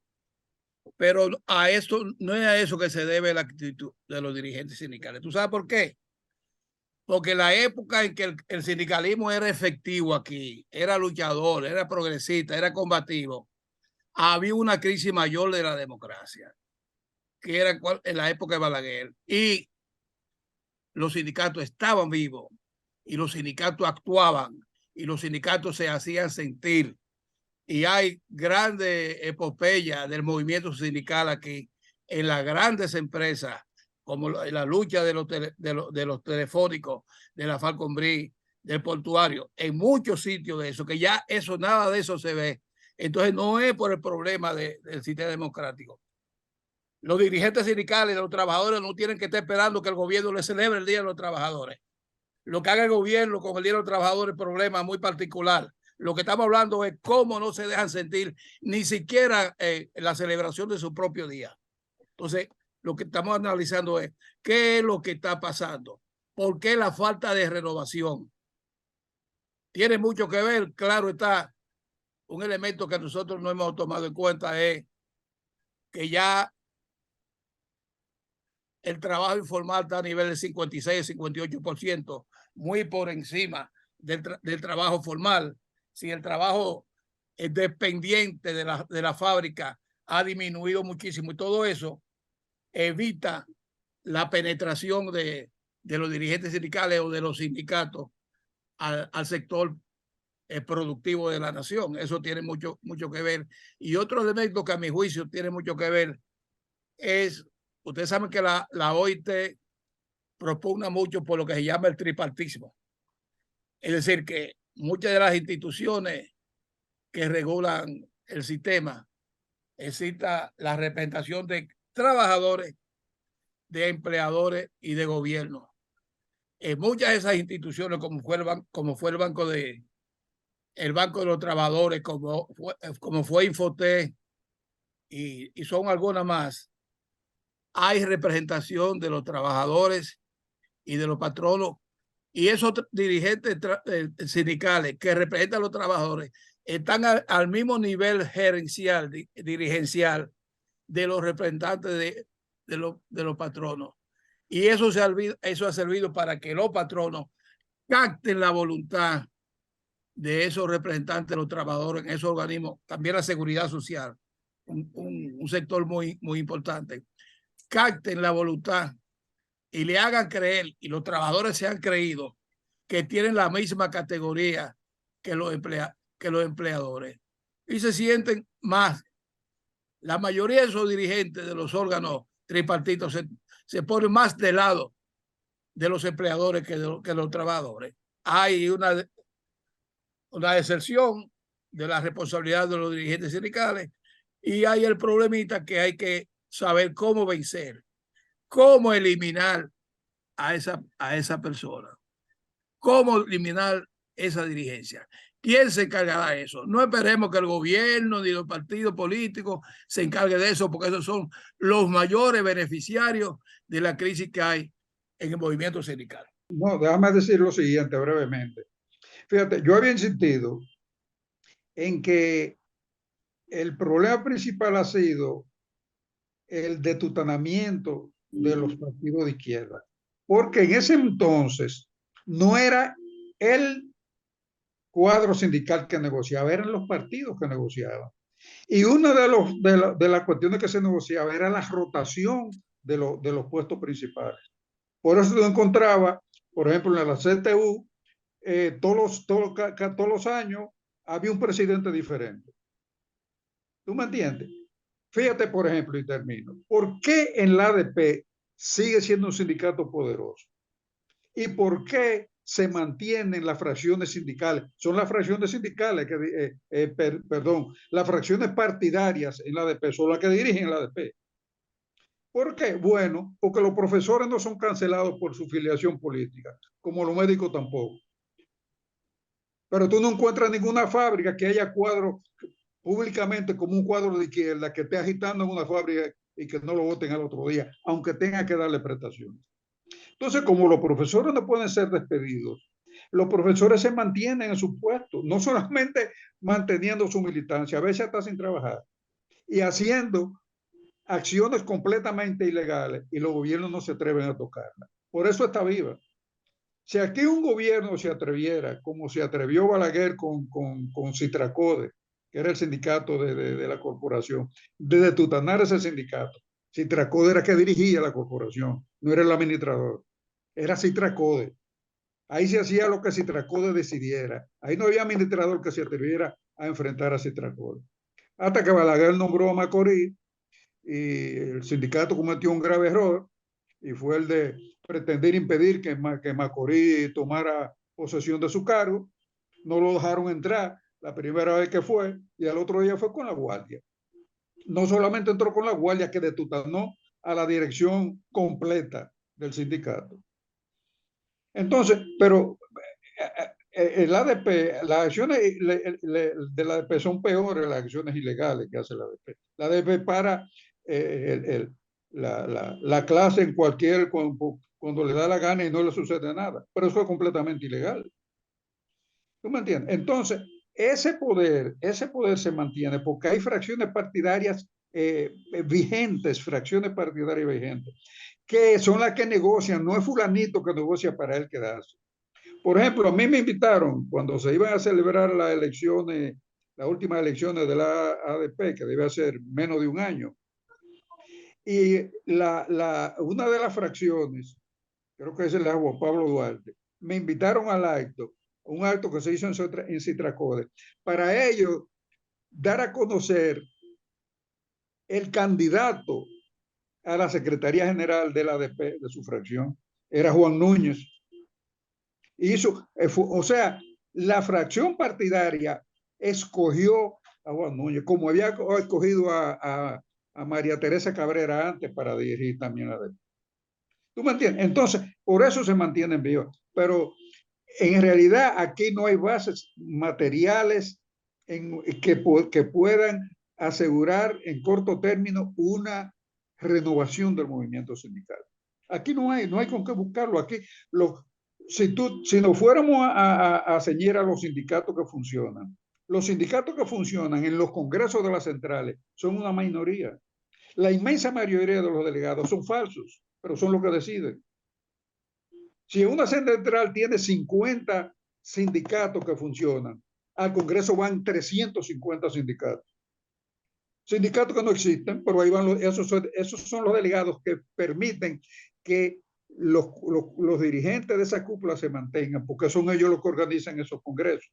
Pero a esto no es a eso que se debe la actitud de los dirigentes sindicales. ¿Tú sabes por qué? Porque la época en que el sindicalismo era efectivo aquí, era luchador, era progresista, era combativo, había una crisis mayor de la democracia, que era en la época de Balaguer. Y los sindicatos estaban vivos y los sindicatos actuaban y los sindicatos se hacían sentir. Y hay grandes epopeyas del movimiento sindical aquí en las grandes empresas, como la lucha de los telefónicos, de la Falconbri, del portuario, en muchos sitios de eso, que ya eso, nada de eso se ve. Entonces no es por el problema del sistema democrático. Los dirigentes sindicales de los trabajadores no tienen que estar esperando que el gobierno les celebre el Día de los Trabajadores. Lo que haga el gobierno con el Día de los Trabajadores es un problema muy particular. Lo que estamos hablando es cómo no se dejan sentir ni siquiera la celebración de su propio día. Entonces, lo que estamos analizando es qué es lo que está pasando. ¿Por qué la falta de renovación? Tiene mucho que ver, claro está, un elemento que nosotros no hemos tomado en cuenta es que ya el trabajo informal está a nivel del 56, 58%, muy por encima del trabajo formal. Si el trabajo es dependiente de la fábrica ha disminuido muchísimo y todo eso evita la penetración de los dirigentes sindicales o de los sindicatos al sector productivo de la nación. Eso tiene mucho que ver. Y otro elemento que a mi juicio tiene mucho que ver es, ustedes saben que la OIT propugna mucho por lo que se llama el tripartismo. Es decir, que muchas de las instituciones que regulan el sistema necesita la representación de trabajadores, de empleadores y de gobierno. En muchas de esas instituciones, como fue el Banco de los Trabajadores, como fue Infotec y son algunas más, hay representación de los trabajadores y de los patronos, y esos dirigentes sindicales que representan a los trabajadores están al mismo nivel gerencial, dirigencial de los representantes de los patronos. Y eso ha servido para que los patronos capten la voluntad de esos representantes de los trabajadores en esos organismos. También la seguridad social, un sector muy importante. Capten la voluntad y le hagan creer, y los trabajadores se han creído, que tienen la misma categoría que los empleadores. Y se sienten más. La mayoría de esos dirigentes de los órganos tripartitos se ponen más del lado de los empleadores que de los trabajadores. Hay una excepción de la responsabilidad de los dirigentes sindicales y hay el problemita que hay que saber cómo vencer, cómo eliminar a esa persona, cómo eliminar esa dirigencia. ¿Quién se encargará de eso? No esperemos que el gobierno ni los partidos políticos se encarguen de eso, porque esos son los mayores beneficiarios de la crisis que hay en el movimiento sindical. No, déjame decir lo siguiente brevemente. Fíjate, yo había insistido en que el problema principal ha sido el detutanamiento de los partidos de izquierda, porque en ese entonces no era el cuadro sindical que negociaba, eran los partidos que negociaban. Y una de las cuestiones que se negociaba era la rotación de los puestos principales. Por eso se encontraba, por ejemplo, en la CTU, todos los años había un presidente diferente. ¿Tú me entiendes? Fíjate, por ejemplo, y termino. ¿Por qué en la ADP sigue siendo un sindicato poderoso? ¿Y por qué se mantienen las fracciones sindicales? Son las fracciones sindicales perdón, las fracciones partidarias en la ADP, son las que dirigen la ADP. ¿Por qué? Bueno, porque los profesores no son cancelados por su filiación política, como los médicos tampoco. Pero tú no encuentras ninguna fábrica que haya cuadros públicamente como un cuadro de izquierda que esté agitando en una fábrica y que no lo voten al otro día, aunque tenga que darle prestaciones. Entonces, como los profesores no pueden ser despedidos, los profesores se mantienen en su puesto, no solamente manteniendo su militancia, a veces hasta sin trabajar, y haciendo acciones completamente ilegales, y los gobiernos no se atreven a tocarla. Por eso está viva. Si aquí un gobierno se atreviera, como se atrevió Balaguer con Citracode, que era el sindicato de la corporación, de tutanar ese sindicato. Citracode era que dirigía la corporación, no era el administrador, era Citracode. Ahí se hacía lo que Citracode decidiera. Ahí no había administrador que se atreviera a enfrentar a Citracode. Hasta que Balaguer nombró a Macorís y el sindicato cometió un grave error y fue el de pretender impedir que Macorís tomara posesión de su cargo. No lo dejaron entrar la primera vez que fue y al otro día fue con la guardia. No solamente entró con la guardia, que detutanó a la dirección completa del sindicato. Entonces, pero el ADP, las acciones de la ADP son peores las acciones ilegales que hace la ADP. La ADP para la clase en cuando le da la gana y no le sucede nada, pero eso es completamente ilegal. ¿Tú me entiendes? Entonces, ese poder se mantiene porque hay fracciones partidarias vigentes, fracciones partidarias vigentes, que son las que negocian, no es fulanito que negocia para él quedarse. Por ejemplo, a mí me invitaron cuando se iban a celebrar las elecciones, las últimas elecciones de la ADP, que debe ser menos de un año. Y una de las fracciones, creo que es el de Juan Pablo Duarte, me invitaron al acto, un acto que se hizo en Citracode, para ellos dar a conocer el candidato a la Secretaría General de la ADP, de su fracción, era Juan Núñez. Hizo, o sea, la fracción partidaria escogió a Juan Núñez, como había escogido a María Teresa Cabrera antes para dirigir también la ADP. ¿Tú me entiendes? Entonces, por eso se mantienen vivos. Pero en realidad aquí no hay bases materiales que puedan asegurar en corto término una renovación del movimiento sindical. Aquí no hay con qué buscarlo. Aquí, si nos fuéramos a ceñir a los sindicatos que funcionan en los congresos de las centrales son una minoría. La inmensa mayoría de los delegados son falsos, pero son los que deciden. Si una central tiene 50 sindicatos que funcionan, al Congreso van 350 sindicatos. Sindicatos que no existen, pero ahí van esos son los delegados que permiten que los dirigentes de esa cúpula se mantengan, porque son ellos los que organizan esos congresos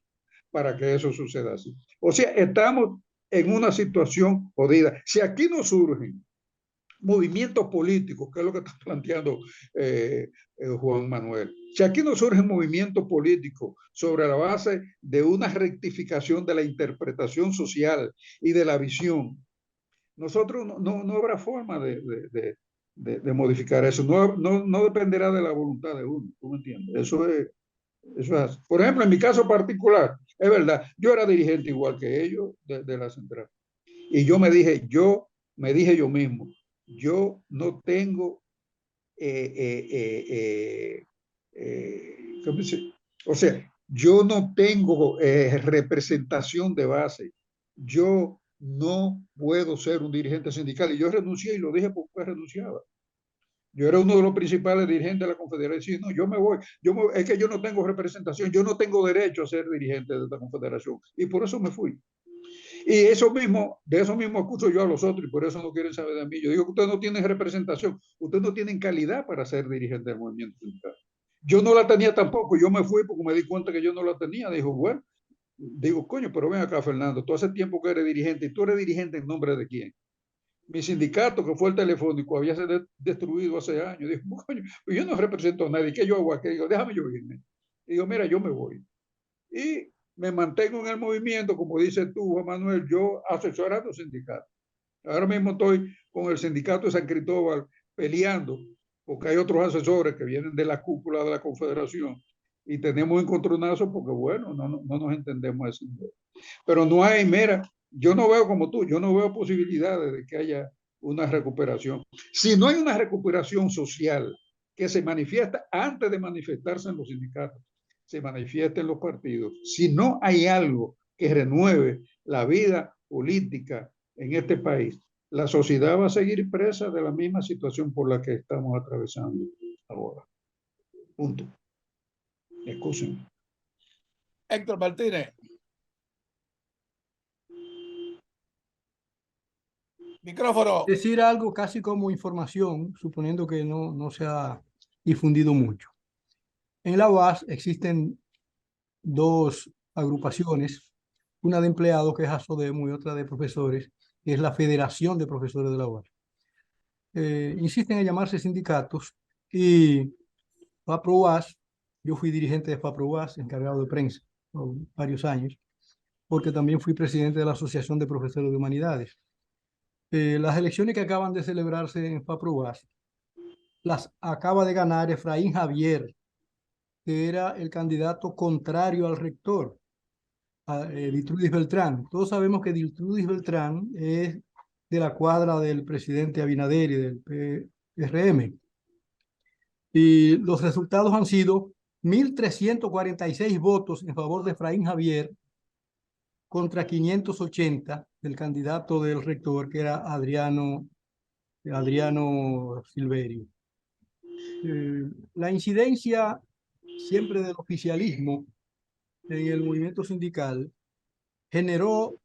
para que eso suceda así. O sea, estamos en una situación jodida. Si aquí no surgen movimientos políticos, que es lo que está planteando Juan Manuel. Si aquí no surge un movimiento político sobre la base de una rectificación de la interpretación social y de la visión, nosotros no habrá forma de modificar eso. No dependerá de la voluntad de uno, ¿tú me entiendes? Eso es. Por ejemplo, en mi caso particular, es verdad, yo era dirigente igual que ellos de la central. Y yo me dije yo mismo, yo no tengo, ¿cómo se? O sea, yo no tengo representación de base. Yo no puedo ser un dirigente sindical. Y yo renuncié y lo dije porque renunciaba. Yo era uno de los principales dirigentes de la confederación. No, yo me voy. Es que yo no tengo representación, yo no tengo derecho a ser dirigente de esta confederación. Y por eso me fui. Y eso mismo, de eso mismo acuso yo a los otros y por eso no quieren saber de mí. Yo digo que ustedes no tienen representación, ustedes no tienen calidad para ser dirigente del movimiento sindical. Yo no la tenía tampoco, yo me fui porque me di cuenta que yo no la tenía. Dijo, bueno, digo, coño, pero ven acá, Fernando, tú hace tiempo que eres dirigente y tú eres dirigente en nombre de quién. Mi sindicato, que fue el telefónico, había sido destruido hace años. Dijo, coño, yo no represento a nadie, ¿qué yo hago aquí? Digo, déjame yo irme. Digo, mira, yo me voy. Y me mantengo en el movimiento, como dices tú, Juan Manuel, yo asesorando sindicatos. Ahora mismo estoy con el sindicato de San Cristóbal peleando, porque hay otros asesores que vienen de la cúpula de la Confederación y tenemos un encontronazo porque, bueno, no nos entendemos a ese nivel. Pero no hay, mira, yo no veo como tú, yo no veo posibilidades de que haya una recuperación. Si no hay una recuperación social que se manifiesta antes de manifestarse en los sindicatos, se manifiesta en los partidos, si no hay algo que renueve la vida política en este país, la sociedad va a seguir presa de la misma situación por la que estamos atravesando ahora. Punto. Escúchenme. Héctor Martínez. Micrófono. Decir algo casi como información, suponiendo que no se ha difundido mucho. En la UAS existen dos agrupaciones, una de empleados, que es ASODEMO, y otra de profesores, que es la Federación de Profesores de la UAS. Insisten en llamarse sindicatos y FAPRO-UAS, yo fui dirigente de FAPRO-UAS, encargado de prensa por varios años, porque también fui presidente de la Asociación de Profesores de Humanidades. Las elecciones que acaban de celebrarse en FAPRO-UAS las acaba de ganar Efraín Javier, que era el candidato contrario al rector, Ditrudis Beltrán. Todos sabemos que Ditrudis Beltrán es de la cuadra del presidente Abinader y del PRM. Y los resultados han sido 1.346 votos en favor de Efraín Javier contra 580 del candidato del rector, que era Adriano Silverio. La incidencia siempre del oficialismo en el movimiento sindical generó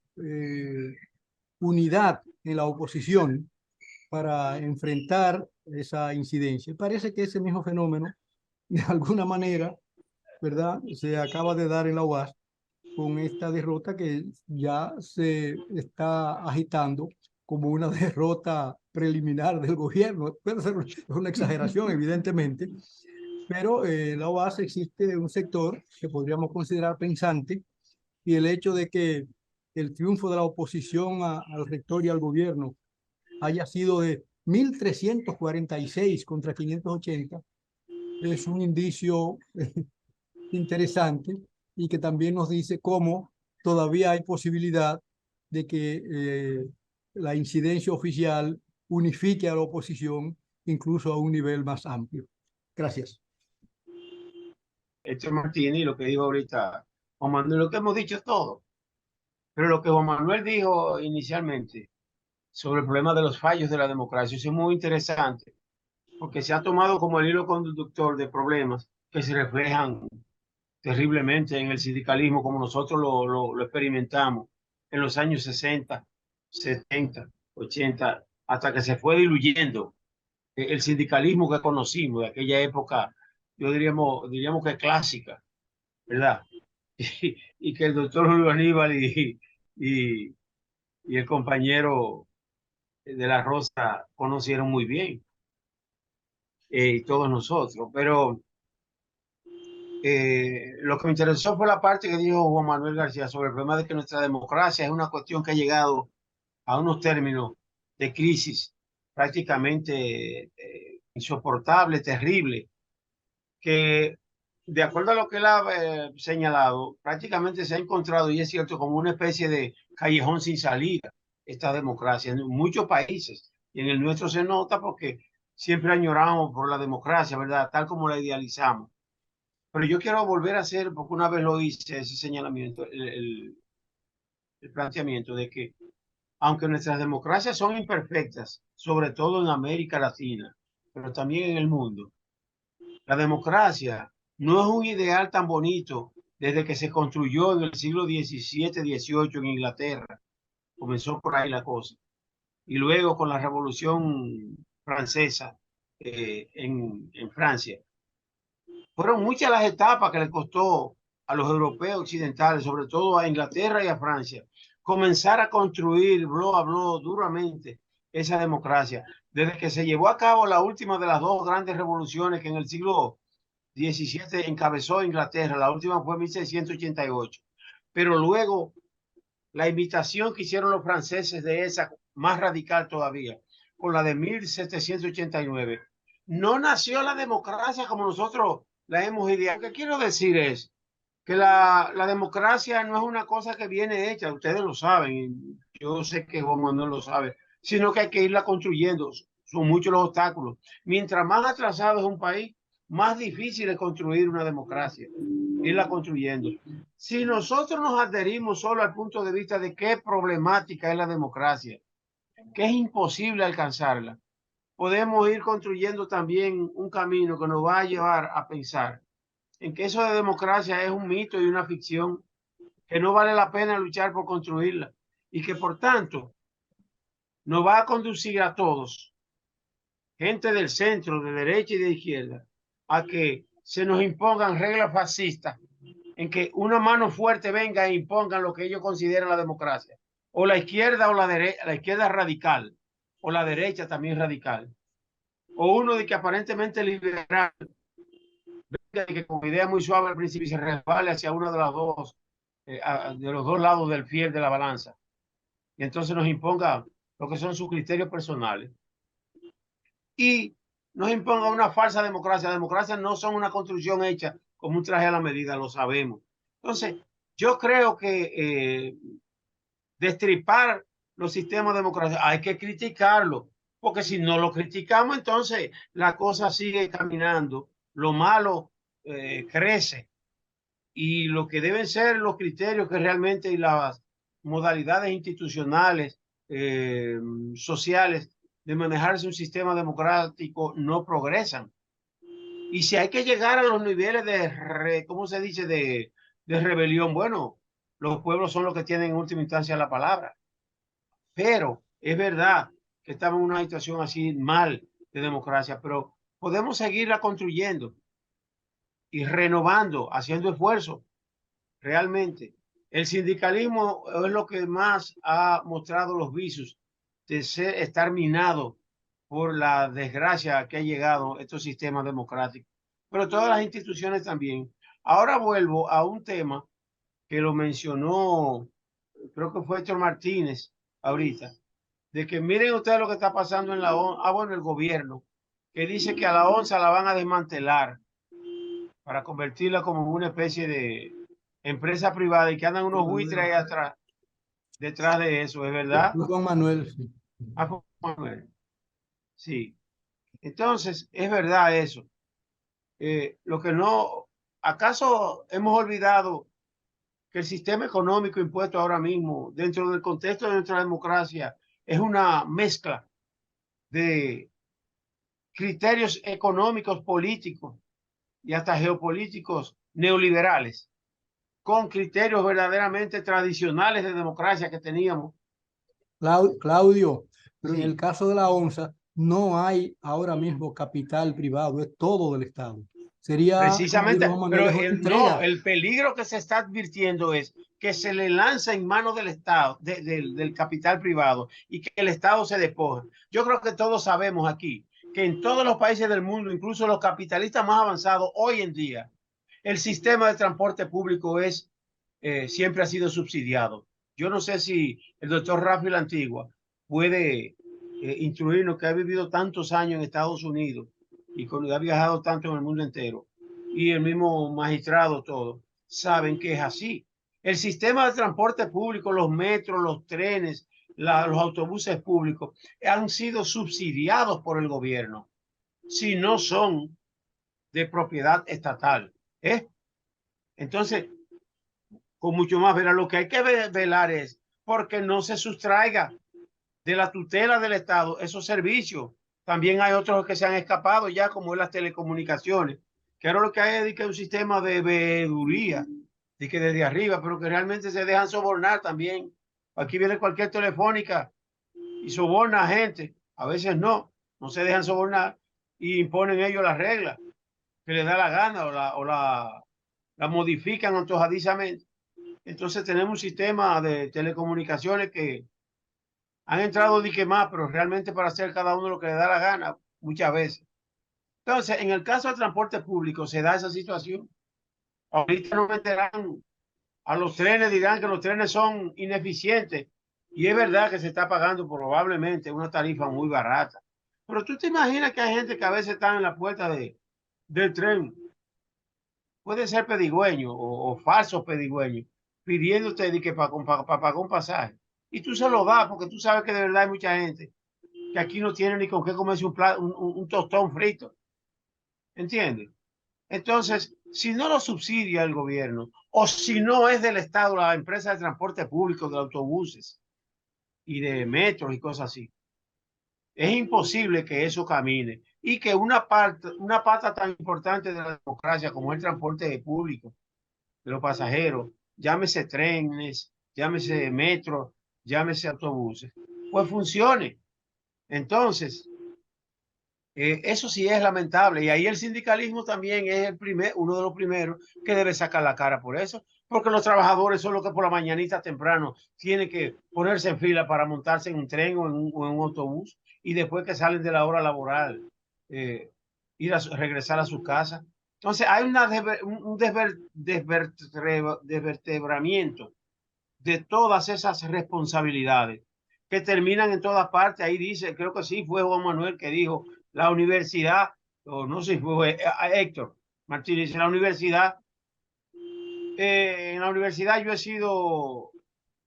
unidad en la oposición para enfrentar esa incidencia. Y parece que ese mismo fenómeno, de alguna manera, ¿verdad?, se acaba de dar en la UAS con esta derrota que ya se está agitando como una derrota preliminar del gobierno. Puede ser una exageración, evidentemente, pero en la UAS existe un sector que podríamos considerar pensante, y el hecho de que el triunfo de la oposición al rector y al gobierno haya sido de 1.346 contra 580 es un indicio interesante, y que también nos dice cómo todavía hay posibilidad de que la incidencia oficial unifique a la oposición incluso a un nivel más amplio. Gracias. Martínez, lo que dijo ahorita Juan Manuel, lo que hemos dicho todo, pero lo que Juan Manuel dijo inicialmente sobre el problema de los fallos de la democracia es muy interesante, porque se ha tomado como el hilo conductor de problemas que se reflejan terriblemente en el sindicalismo como nosotros lo experimentamos en los años 60, 70, 80, hasta que se fue diluyendo el sindicalismo que conocimos de aquella época, yo diríamos que clásica, ¿verdad? Y que el doctor Julio Aníbal y el compañero de la Rosa conocieron muy bien, y todos nosotros, pero lo que me interesó fue la parte que dijo Juan Manuel García sobre el problema de que nuestra democracia es una cuestión que ha llegado a unos términos de crisis prácticamente insoportable, terrible, que de acuerdo a lo que él ha señalado, prácticamente se ha encontrado, y es cierto, como una especie de callejón sin salida, esta democracia en muchos países, y en el nuestro se nota porque siempre añoramos por la democracia, ¿verdad? Tal como la idealizamos. Pero yo quiero volver a hacer, porque una vez lo hice, ese señalamiento, el planteamiento de que, aunque nuestras democracias son imperfectas, sobre todo en América Latina, pero también en el mundo. La democracia no es un ideal tan bonito desde que se construyó en el siglo XVII-XVIII en Inglaterra. Comenzó por ahí la cosa. Y luego con la Revolución Francesa en Francia. Fueron muchas las etapas que le costó a los europeos occidentales, sobre todo a Inglaterra y a Francia, comenzar a construir bloc a bloc duramente esa democracia. Desde que se llevó a cabo la última de las dos grandes revoluciones que en el siglo XVII encabezó Inglaterra, la última fue en 1688. Pero luego la imitación que hicieron los franceses de esa, más radical todavía, con la de 1789, no nació la democracia como nosotros la hemos ideado. Lo que quiero decir es que la democracia no es una cosa que viene hecha, ustedes lo saben, yo sé que Juan Manuel lo sabe, sino que hay que irla construyendo. Son muchos los obstáculos. Mientras más atrasado es un país, más difícil es construir una democracia, irla construyendo. Si nosotros nos adherimos solo al punto de vista de qué problemática es la democracia, que es imposible alcanzarla, podemos ir construyendo también un camino que nos va a llevar a pensar en que eso de democracia es un mito y una ficción, que no vale la pena luchar por construirla y que por tanto nos va a conducir a todos, gente del centro, de derecha y de izquierda, a que se nos impongan reglas fascistas en que una mano fuerte venga e imponga lo que ellos consideran la democracia, o la izquierda o la derecha, la izquierda radical, o la derecha también radical, o uno de que aparentemente liberal, que con idea muy suave al principio se resbale hacia uno de de los dos lados del fiel de la balanza, y entonces nos imponga lo que son sus criterios personales y nos imponga una falsa democracia. La democracia no son una construcción hecha como un traje a la medida, lo sabemos. Entonces, yo creo que destripar los sistemas democráticos hay que criticarlo, porque si no lo criticamos, entonces la cosa sigue caminando, lo malo crece, y lo que deben ser los criterios que realmente y las modalidades institucionales, sociales, de manejarse un sistema democrático no progresan. Y si hay que llegar a los niveles de, ¿cómo se dice?, de rebelión, bueno, los pueblos son los que tienen en última instancia la palabra. Pero es verdad que estamos en una situación así mal de democracia, pero podemos seguirla construyendo y renovando, haciendo esfuerzos. Realmente, el sindicalismo es lo que más ha mostrado los vicios de estar minado por la desgracia que ha llegado estos sistemas democráticos, pero todas las instituciones también. Ahora vuelvo a un tema que lo mencionó, creo que fue Héctor Martínez ahorita, de que miren ustedes lo que está pasando en la ONU, bueno, el gobierno, que dice que a la ONSA la van a desmantelar para convertirla como una especie de empresa privada y que andan unos buitres ahí atrás, detrás de eso, ¿es verdad? Juan Manuel, sí. Ah, sí. Entonces, es verdad eso. Lo que no, ¿acaso hemos olvidado que el sistema económico impuesto ahora mismo, dentro del contexto de nuestra democracia, es una mezcla de criterios económicos, políticos y hasta geopolíticos neoliberales, con criterios verdaderamente tradicionales de democracia que teníamos? Claudio, pero en Sí. el caso de la ONSA no hay ahora mismo capital privado, es todo del Estado. Sería, como dijo Precisamente, Juan Manuel, pero es una no, entrega. el peligro que se está advirtiendo es que se le lanza en manos del Estado, del capital privado, y que el Estado se despoja. Yo creo que todos sabemos aquí que en todos los países del mundo, incluso los capitalistas más avanzados hoy en día, el sistema de transporte público siempre ha sido subsidiado. Yo no sé si el doctor Rafi La Antigua puede instruirnos, que ha vivido tantos años en Estados Unidos y ha viajado tanto en el mundo entero, y el mismo magistrado, todos saben que es así. El sistema de transporte público, los metros, los trenes, los autobuses públicos han sido subsidiados por el gobierno, si no son de propiedad estatal. Entonces, con mucho más velar, lo que hay que velar es porque no se sustraiga de la tutela del Estado esos servicios También hay otros que se han escapado ya, como en las telecomunicaciones, que ahora lo que hay es que un sistema de veeduría, de que desde arriba, pero que realmente se dejan sobornar también. Aquí viene cualquier telefónica y soborna a gente. A veces no se dejan sobornar y imponen ellos las reglas que les da la gana la modifican antojadizamente. Entonces tenemos un sistema de telecomunicaciones que han entrado de que más, pero realmente para hacer cada uno lo que le da la gana muchas veces. Entonces, en el caso del transporte público se da esa situación. Ahorita no meterán a los trenes, dirán que los trenes son ineficientes. Y es verdad que se está pagando probablemente una tarifa muy barata. Pero tú te imaginas que hay gente que a veces está en la puerta del tren, puede ser pedigüeño o falso pedigüeño, pidiéndote de que para pagar un pasaje. Y tú se lo das porque tú sabes que de verdad hay mucha gente que aquí no tiene ni con qué comerse un tostón frito. ¿Entiendes? Entonces, si no lo subsidia el gobierno o si no es del Estado, la empresa de transporte público, de autobuses y de metros y cosas así, es imposible que eso camine y que una pata tan importante de la democracia como el transporte público de los pasajeros, llámese trenes, llámese metro, llámese autobuses, pues funcione. Entonces, eso sí es lamentable y ahí el sindicalismo también es uno de los primeros que debe sacar la cara por eso, porque los trabajadores son los que por la mañanita temprano tienen que ponerse en fila para montarse en un tren o en un autobús y después que salen de la hora laboral, eh, regresar a su casa. Entonces hay un desvertebramiento de todas esas responsabilidades que terminan en todas partes. Ahí dice, creo que sí, fue Juan Manuel que dijo, la universidad, o no sé si fue Héctor Martínez, en la universidad yo he sido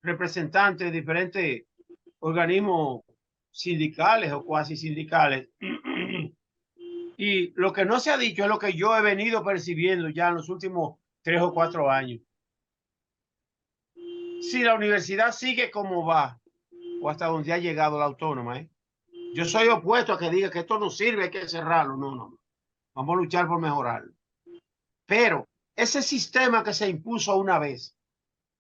representante de diferentes organismos sindicales o cuasi sindicales. Y lo que no se ha dicho es lo que yo he venido percibiendo ya en los últimos 3 o 4 años. Si la universidad sigue como va, o hasta donde ha llegado la autónoma, yo soy opuesto a que diga que esto no sirve, hay que cerrarlo. No. Vamos a luchar por mejorarlo. Pero ese sistema que se impuso una vez,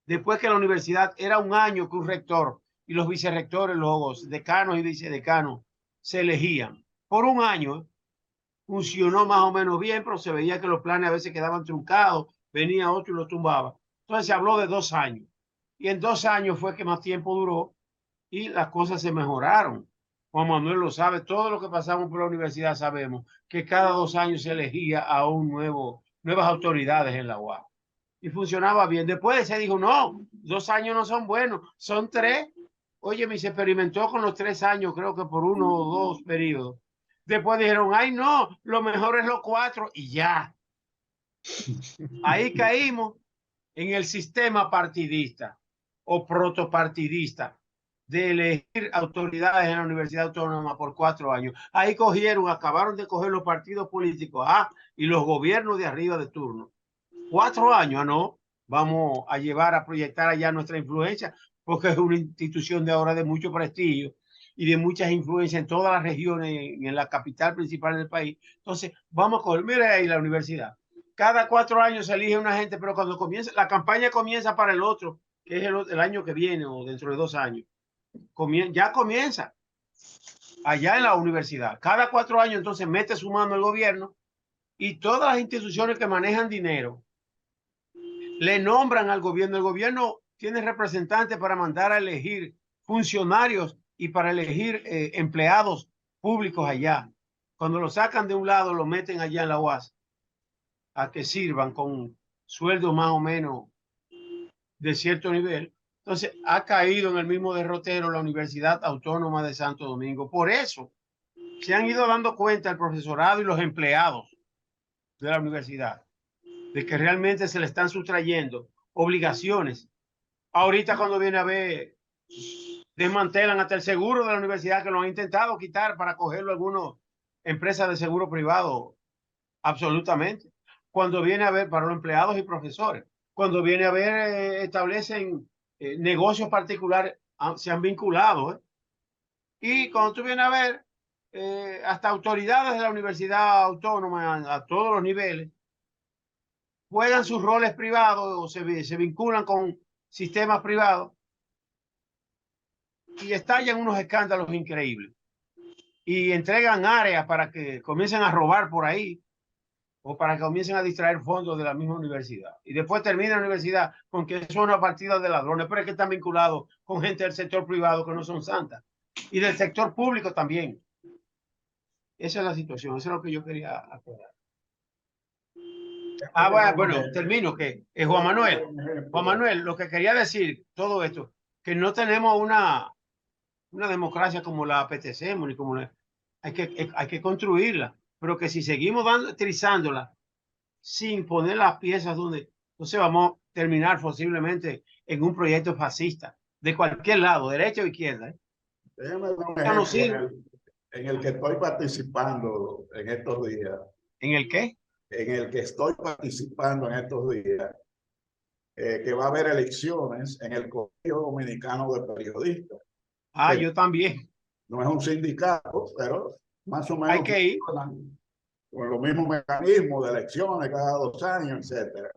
después que la universidad era un año que un rector y los vicerrectores, los decanos y vicedecanos se elegían por un año, funcionó más o menos bien, pero se veía que los planes a veces quedaban truncados, venía otro y lo tumbaba. Entonces se habló de 2 años. Y en 2 años fue que más tiempo duró y las cosas se mejoraron. Juan Manuel lo sabe, todo lo que pasamos por la universidad sabemos que cada 2 años se elegía a nuevas autoridades en la UAS. Y funcionaba bien. Después se dijo, no, 2 años no son buenos, son 3. Oye, se experimentó con los 3 años, creo que por 1 o 2 periodos. Después dijeron, ay, no, lo mejor es los 4 y ya. Ahí caímos en el sistema partidista o protopartidista de elegir autoridades en la Universidad Autónoma por 4 años. Ahí acabaron de coger los partidos políticos y los gobiernos de arriba de turno. 4 años, no, vamos a llevar a proyectar allá nuestra influencia, porque es una institución de ahora de mucho prestigio y de muchas influencias en todas las regiones, en la capital principal del país. Entonces, vamos a coger, mire ahí la universidad. Cada 4 años se elige una gente, pero cuando comienza, la campaña comienza para el otro, que es el año que viene o dentro de 2 años. Ya comienza allá en la universidad. Cada 4 años entonces mete su mano el gobierno y todas las instituciones que manejan dinero le nombran al gobierno. El gobierno tiene representantes para mandar a elegir funcionarios y para elegir empleados públicos allá. Cuando lo sacan de un lado, lo meten allá en la UAS a que sirvan con sueldos más o menos de cierto nivel. Entonces, ha caído en el mismo derrotero la Universidad Autónoma de Santo Domingo. Por eso, se han ido dando cuenta el profesorado y los empleados de la universidad de que realmente se le están sustrayendo obligaciones. Ahorita cuando viene a ver, desmantelan hasta el seguro de la universidad, que lo han intentado quitar para cogerlo a algunas empresas de seguro privado, absolutamente. Cuando viene a ver, para los empleados y profesores, cuando viene a ver, establecen negocios particulares, se han vinculado. Y cuando tú vienes a ver, hasta autoridades de la Universidad Autónoma a todos los niveles juegan sus roles privados o se vinculan con sistemas privados y estallan unos escándalos increíbles y entregan áreas para que comiencen a robar por ahí o para que comiencen a distraer fondos de la misma universidad. Y después termina la universidad con que son una partida de ladrones, pero es que están vinculados con gente del sector privado que no son santas y del sector público también. Esa es la situación, eso es lo que yo quería aclarar. Bueno, termino, que es Juan Manuel, lo que quería decir, todo esto, que no tenemos una democracia como la apetecemos, ni como hay que construirla, pero que si seguimos utilizándola sin poner las piezas donde, entonces vamos a terminar posiblemente en un proyecto fascista, de cualquier lado, derecha o izquierda. Déjame dar un ejemplo en el que estoy participando en estos días. ¿En el qué? En el que estoy participando en estos días, que va a haber elecciones en el Colegio Dominicano de Periodistas. Yo también. No es un sindicato, pero más o menos hay que ir con los mismos mecanismos de elecciones cada 2 años, etcétera.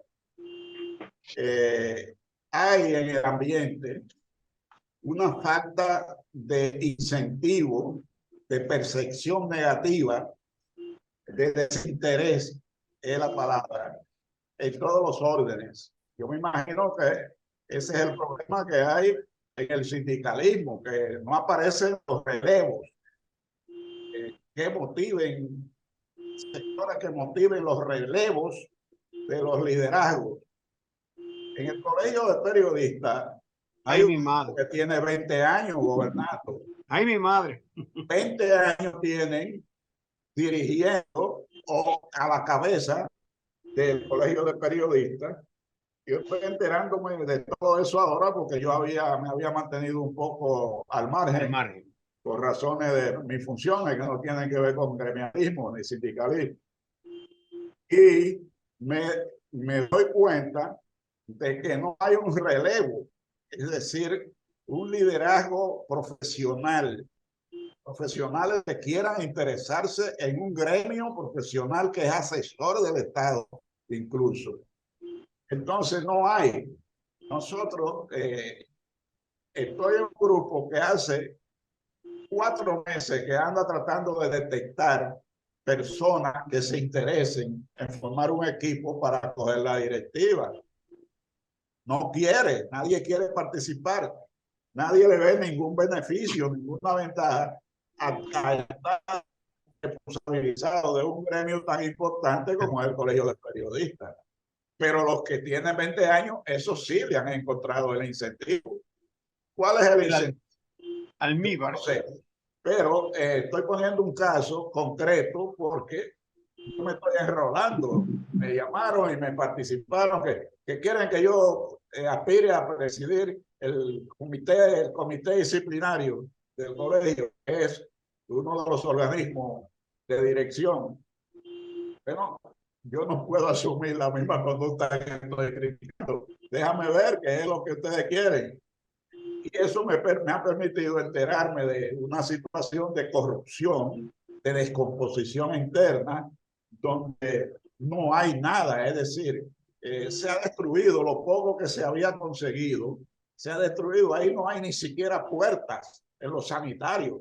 Hay en el ambiente una falta de incentivo, de percepción negativa, de desinterés, es la palabra, en todos los órdenes. Yo me imagino que ese es el problema que hay en el sindicalismo, que no aparecen los relevos que motiven, sectores que motiven los relevos de los liderazgos. En el Colegio de Periodistas hay mi madre que tiene 20 años gobernando. Ay, mi madre. 20 años tienen dirigiendo o a la cabeza del Colegio de Periodistas. Yo estoy enterándome de todo eso ahora porque yo me había mantenido un poco al margen por razones de mis funciones que no tienen que ver con gremialismo ni sindicalismo. Y me doy cuenta de que no hay un relevo, es decir, un liderazgo profesional, profesionales que quieran interesarse en un gremio profesional que es asesor del Estado, incluso. Entonces no hay. Nosotros, estoy en un grupo que hace 4 meses que anda tratando de detectar personas que se interesen en formar un equipo para coger la directiva. No quiere, nadie quiere participar. Nadie le ve ningún beneficio, ninguna ventaja a estar responsabilizado de un gremio tan importante como es el Colegio de Periodistas. Pero los que tienen 20 años, esos sí le han encontrado el incentivo. ¿Cuál es el incentivo? Almíbar. No sé, pero estoy poniendo un caso concreto porque yo me estoy enrolando. Me llamaron y me participaron que quieren que yo aspire a presidir el comité disciplinario del colegio, que es uno de los organismos de dirección. Pero yo no puedo asumir la misma conducta que estoy criticando. Déjame ver qué es lo que ustedes quieren. Y eso me ha permitido enterarme de una situación de corrupción, de descomposición interna, donde no hay nada. Es decir, se ha destruido lo poco que se había conseguido. Se ha destruido. Ahí no hay ni siquiera puertas en los sanitarios.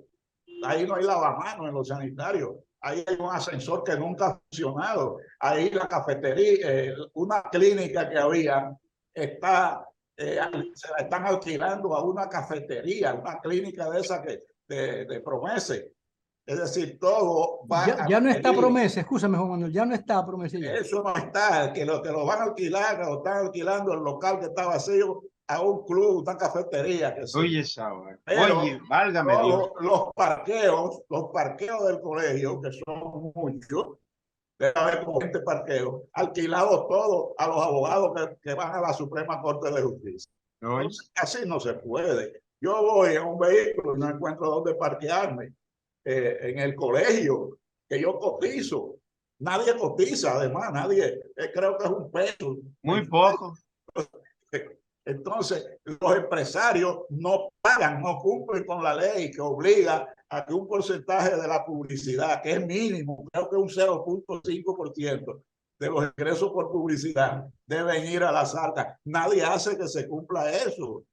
Ahí no hay lavamanos en los sanitarios. Ahí hay un ascensor que nunca ha funcionado. Ahí la cafetería, una clínica que había, se la están alquilando a una cafetería, una clínica de esa de Promese. Es decir, todo va ya no está Promese, escúchame, Juan Manuel, ya no está Promese. Ya. Eso no está, que lo van a alquilar, o están alquilando el local que está vacío a un club, una cafetería. Que oye, oye, válgame Dios. Los parqueos del colegio, que son muchos, debe haber como 20 parqueos, alquilados todos a los abogados que van a la Suprema Corte de Justicia. Entonces, así no se puede. Yo voy en un vehículo y no encuentro dónde parquearme. En el colegio, que yo cotizo. Nadie cotiza, además, nadie. Creo que es $1. Muy poco. Entonces, los empresarios no pagan, no cumplen con la ley que obliga a que un porcentaje de la publicidad, que es mínimo, creo que un 0.5% de los ingresos por publicidad, deben ir a las arcas. Nadie hace que se cumpla eso.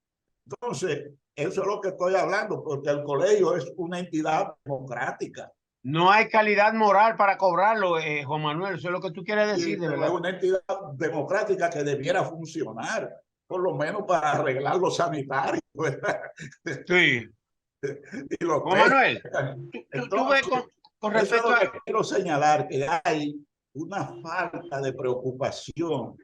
Entonces, eso es lo que estoy hablando, porque el colegio es una entidad democrática. No hay calidad moral para cobrarlo, Juan Manuel. Eso es lo que tú quieres decir, de verdad. Es una entidad democrática que debiera funcionar, por lo menos para arreglar los sanitarios. Sí. Y los Juan Manuel, tú ves con respecto a... Quiero señalar que hay una falta de preocupación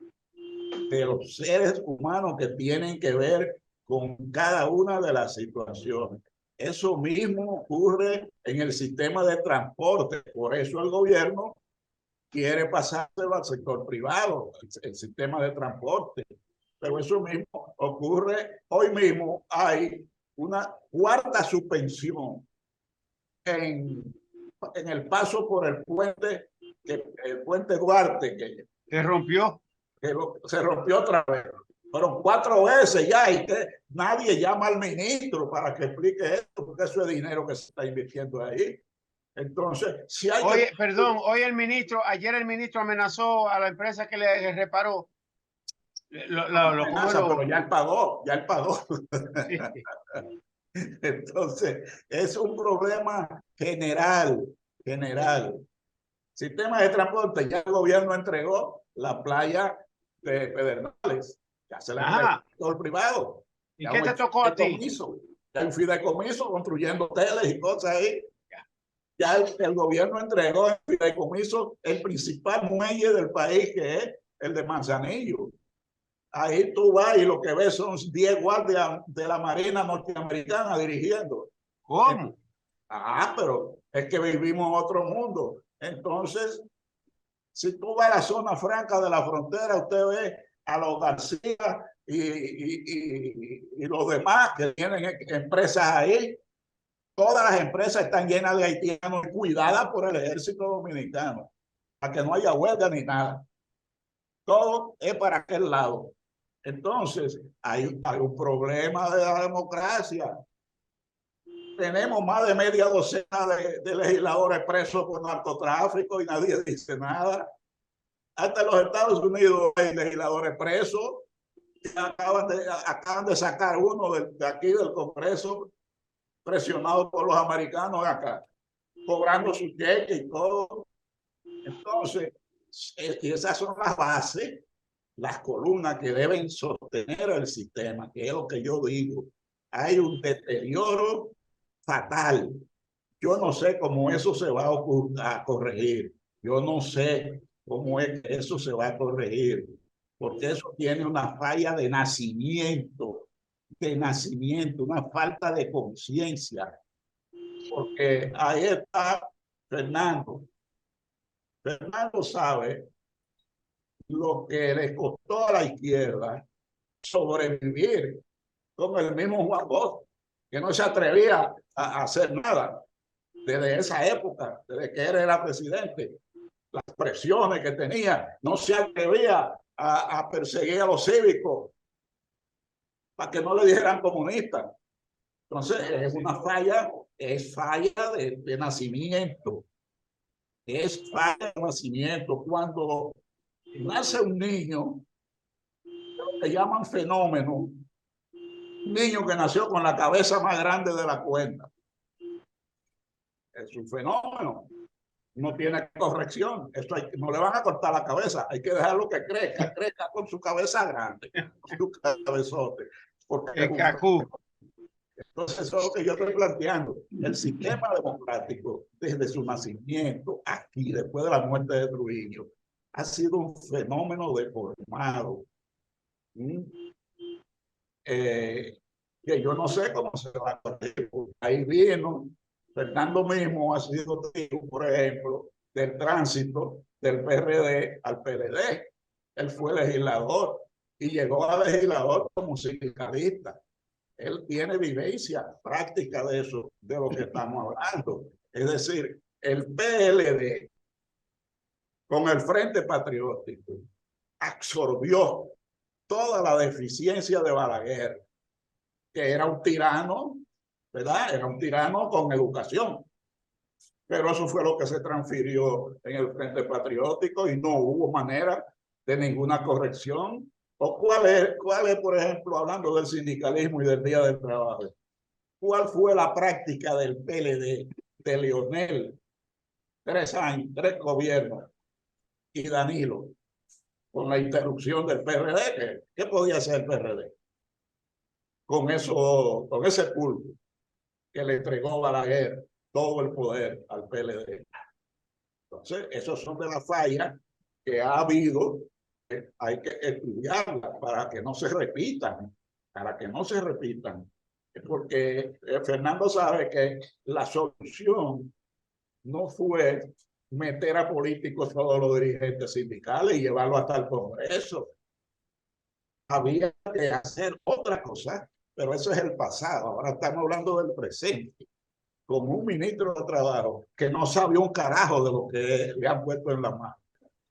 de los seres humanos que tienen que ver con cada una de las situaciones. Eso mismo ocurre en el sistema de transporte. Por eso el gobierno quiere pasárselo al sector privado, el sistema de transporte. Pero eso mismo ocurre hoy mismo. Hay una cuarta suspensión en el paso por el puente Duarte, que se rompió. Se rompió otra vez. Fueron 4 veces ya y que nadie llama al ministro para que explique esto, porque eso es dinero que se está invirtiendo ahí. Entonces, si hay perdón, ayer el ministro amenazó a la empresa que le reparó. Pero ya él pagó. Entonces, es un problema general. Sistema de transporte, ya el gobierno entregó la playa de Pedernales. Ya se la entregó el privado. ¿Y qué te tocó a ti? Ya un fideicomiso construyendo hoteles y cosas ahí. Ya el gobierno entregó en fideicomiso el principal muelle del país, que es el de Manzanillo. Ahí tú vas y lo que ves son 10 guardias de la Marina norteamericana dirigiendo. ¿Cómo? Pero es que vivimos en otro mundo. Entonces, si tú vas a la zona franca de la frontera, usted ve a los García y los demás que tienen empresas ahí. Todas las empresas están llenas de haitianos cuidadas por el ejército dominicano, para que no haya huelga ni nada. Todo es para aquel lado. Entonces, hay un problema de la democracia. Tenemos más de media docena de legisladores presos por narcotráfico y nadie dice nada. Hasta en los Estados Unidos hay legisladores presos. Acaban de sacar uno de aquí del Congreso, presionado por los americanos acá, cobrando su cheque y todo. Entonces, esas son las bases, las columnas que deben sostener el sistema, que es lo que yo digo. Hay un deterioro fatal. Yo no sé cómo eso se va a corregir. Yo no sé cómo es que eso se va a corregir, porque eso tiene una falla de nacimiento, una falta de conciencia. Porque ahí está Fernando. Fernando sabe lo que le costó a la izquierda sobrevivir con el mismo Juan Bosch, que no se atrevía a hacer nada desde esa época, desde que él era presidente. Las presiones que tenía, no se atrevía a perseguir a los cívicos para que no le dijeran comunistas. Entonces, es una falla, es falla de nacimiento. Es falla de nacimiento. Cuando nace un niño, lo que llaman fenómeno, un niño que nació con la cabeza más grande de la cuenta. Es un fenómeno. No tiene corrección. Esto no le van a cortar la cabeza. Hay que dejarlo que crezca con su cabeza grande, con su cabezote. Porque entonces, eso es lo que yo estoy planteando. El sistema democrático, desde su nacimiento, aquí, después de la muerte de Trujillo, ha sido un fenómeno deformado. Que yo no sé cómo se va a corregir. Ahí vino, Fernando mismo ha sido testigo, por ejemplo, del tránsito del PRD al PLD. Él fue legislador y llegó a legislador como sindicalista. Él tiene vivencia práctica de eso, de lo que estamos hablando. Es decir, el PLD con el Frente Patriótico absorbió toda la deficiencia de Balaguer, que era un tirano, ¿verdad? Era un tirano con educación. Pero eso fue lo que se transfirió en el Frente Patriótico y no hubo manera de ninguna corrección. ¿O cuál es, por ejemplo, hablando del sindicalismo y del Día del Trabajo, cuál fue la práctica del PLD de Leonel? 3 años, 3 gobiernos, y Danilo, con la interrupción del PRD. ¿Qué podía hacer el PRD? Con ese pulpo que le entregó Balaguer todo el poder al PLD. Entonces, esos son de las fallas que ha habido, hay que estudiarlas para que no se repitan, porque Fernando sabe que la solución no fue meter a políticos todos los dirigentes sindicales y llevarlo hasta el Congreso. Había que hacer otra cosa, pero eso es el pasado. Ahora estamos hablando del presente, con un ministro de Trabajo que no sabía un carajo de lo que le han puesto en la mano.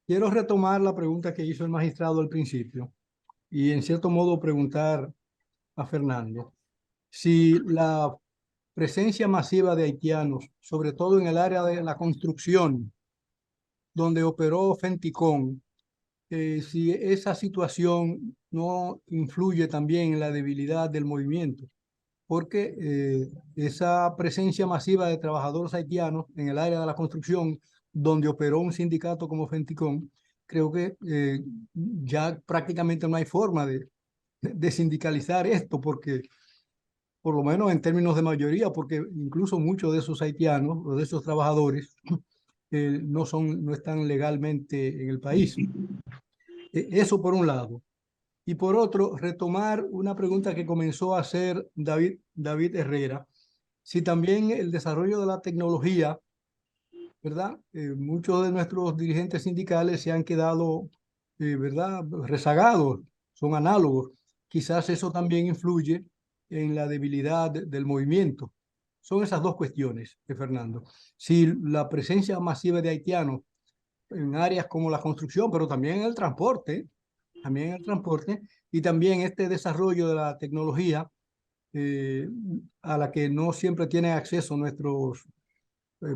Quiero retomar la pregunta que hizo el magistrado al principio y en cierto modo preguntar a Fernando si la presencia masiva de haitianos, sobre todo en el área de la construcción, donde operó Fenticón, si esa situación no influye también en la debilidad del movimiento, porque esa presencia masiva de trabajadores haitianos en el área de la construcción, donde operó un sindicato como Fenticón, creo que ya prácticamente no hay forma de sindicalizar esto, porque por lo menos en términos de mayoría, porque incluso muchos de esos haitianos o de esos trabajadores no están legalmente en el país. Eso por un lado. Y por otro, retomar una pregunta que comenzó a hacer David Herrera, si también el desarrollo de la tecnología, ¿verdad? Muchos de nuestros dirigentes sindicales se han quedado, ¿verdad? Rezagados, son análogos. Quizás eso también influye en la debilidad del movimiento. Son esas dos cuestiones, Fernando. Si la presencia masiva de haitianos en áreas como la construcción, pero también en el transporte, y también este desarrollo de la tecnología a la que no siempre tienen acceso nuestros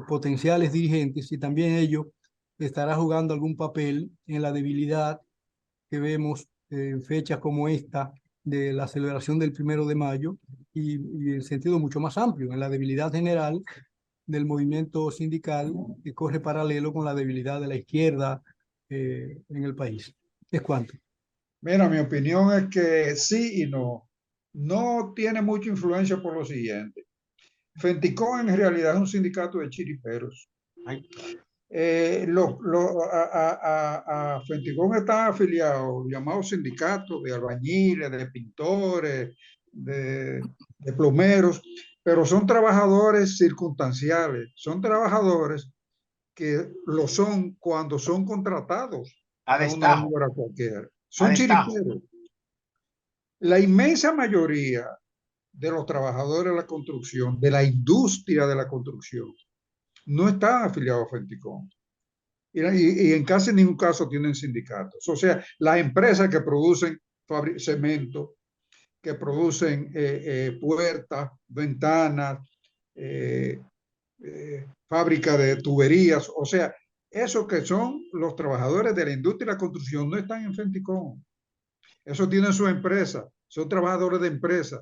potenciales dirigentes, y también ello estará jugando algún papel en la debilidad que vemos en fechas como esta de la celebración del 1 de mayo y en sentido mucho más amplio, en la debilidad general del movimiento sindical que corre paralelo con la debilidad de la izquierda en el país. ¿Es cuánto? Mira, mi opinión es que sí y no. No tiene mucha influencia por lo siguiente. Fenticón en realidad es un sindicato de chiriperos. A Fenticón están afiliados llamados sindicatos de albañiles, de pintores, de plomeros, pero son trabajadores circunstanciales, son trabajadores que lo son cuando son contratados A a una destajo. obra cualquiera. A Son destajo. chiriperos. La inmensa mayoría de los trabajadores de la construcción, de la industria de la construcción, no están afiliados a Fenticón. Y en casi ningún caso tienen sindicatos. O sea, las empresas que producen cemento, que producen puertas, ventanas, fábrica de tuberías, o sea, esos que son los trabajadores de la industria de la construcción no están en Fenticón. Esos tienen su empresa, son trabajadores de empresas.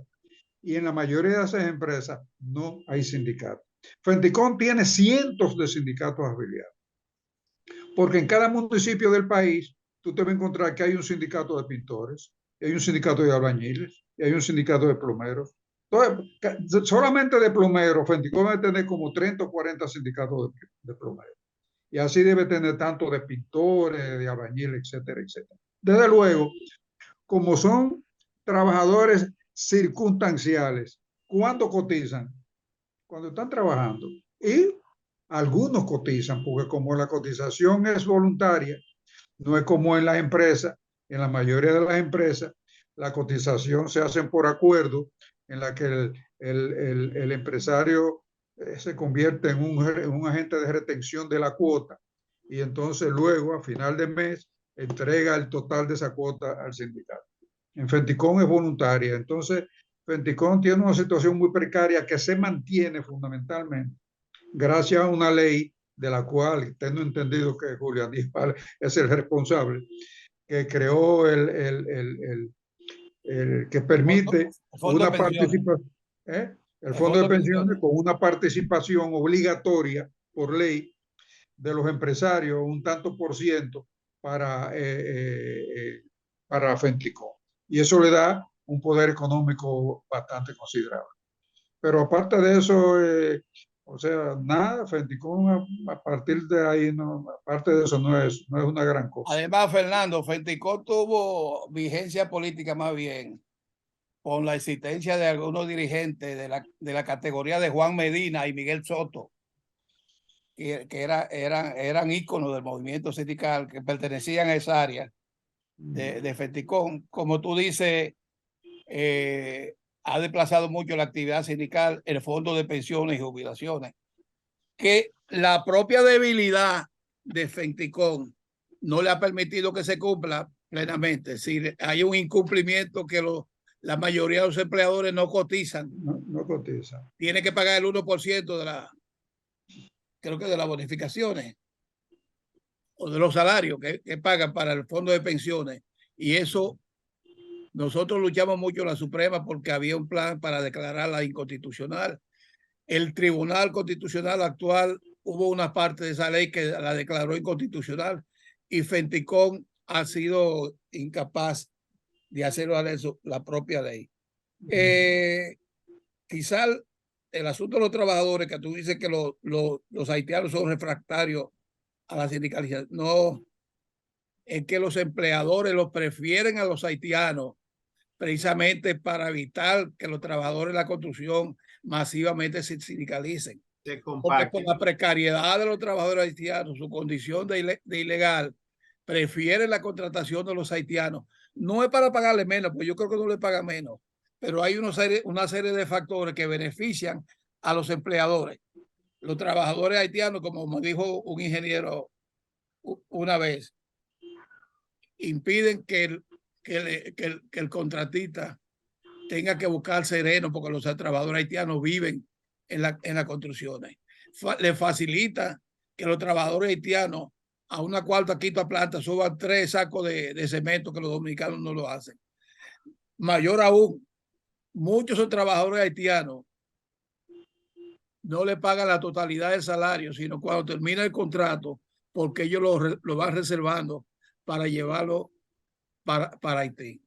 Y en la mayoría de esas empresas no hay sindicatos. Fenticón tiene cientos de sindicatos afiliados. Porque en cada municipio del país tú te vas a encontrar que hay un sindicato de pintores, hay un sindicato de albañiles, y hay un sindicato de plomeros. Entonces, solamente de plomeros, Fenticón debe tener como 30 o 40 sindicatos de plomeros. Y así debe tener tanto de pintores, de albañiles, etcétera, etcétera. Desde luego, como son trabajadores circunstanciales, ¿cuándo cotizan? Cuando están trabajando. Y algunos cotizan, porque como la cotización es voluntaria, no es como en las empresas, en la mayoría de las empresas, la cotización se hace por acuerdo, en la que el empresario se convierte en un agente de retención de la cuota y entonces luego, a final de mes, entrega el total de esa cuota al sindicato. En Fenticón es voluntaria. Entonces, Fenticón tiene una situación muy precaria que se mantiene fundamentalmente gracias a una ley de la cual tengo entendido que Julio Aníbal es el responsable, que creó que permite Fondo de una pensiones. participación, el El fondo de fondo de pensiones pensiones. con una participación obligatoria por ley de los empresarios, un tanto por ciento para Fenticón. Y eso le da un poder económico bastante considerable. Pero aparte de eso, o sea, nada, Fenticón a partir de ahí, no, aparte de eso, no es una gran cosa. Además, Fernando, Fenticón tuvo vigencia política más bien con la existencia de algunos dirigentes de la categoría de Juan Medina y Miguel Soto, que eran íconos del movimiento sindical, que pertenecían a esa área de Fenticón. Como tú dices, ha desplazado mucho la actividad sindical, el fondo de pensiones y jubilaciones, que la propia debilidad de Fenticón no le ha permitido que se cumpla plenamente. Si hay un incumplimiento que la mayoría de los empleadores no cotizan. No cotiza. Tiene que pagar el 1% creo que de las bonificaciones o de los salarios que pagan para el fondo de pensiones. Y eso, nosotros luchamos mucho en la Suprema porque había un plan para declararla inconstitucional. El Tribunal Constitucional actual hubo una parte de esa ley que la declaró inconstitucional y Fenticón ha sido incapaz de hacerlo a eso, la propia ley. Quizá el asunto de los trabajadores, que tú dices que los haitianos son refractarios a la sindicalización, no, es que los empleadores los prefieren a los haitianos precisamente para evitar que los trabajadores de la construcción masivamente se sindicalicen. Porque por la precariedad de los trabajadores haitianos, su condición de ilegal, prefieren la contratación de los haitianos. No es para pagarle menos, porque yo creo que no le pagan menos, pero hay una serie de factores que benefician a los empleadores. Los trabajadores haitianos, como me dijo un ingeniero una vez, impiden que el contratista tenga que buscar sereno, porque los trabajadores haitianos viven en las construcciones. Le facilita que los trabajadores haitianos a una cuarta, quinta planta suban 3 sacos de cemento, que los dominicanos no lo hacen. Mayor aún, muchos son trabajadores haitianos, no le pagan la totalidad del salario, sino cuando termina el contrato, porque ellos lo van reservando para llevarlo para Haití.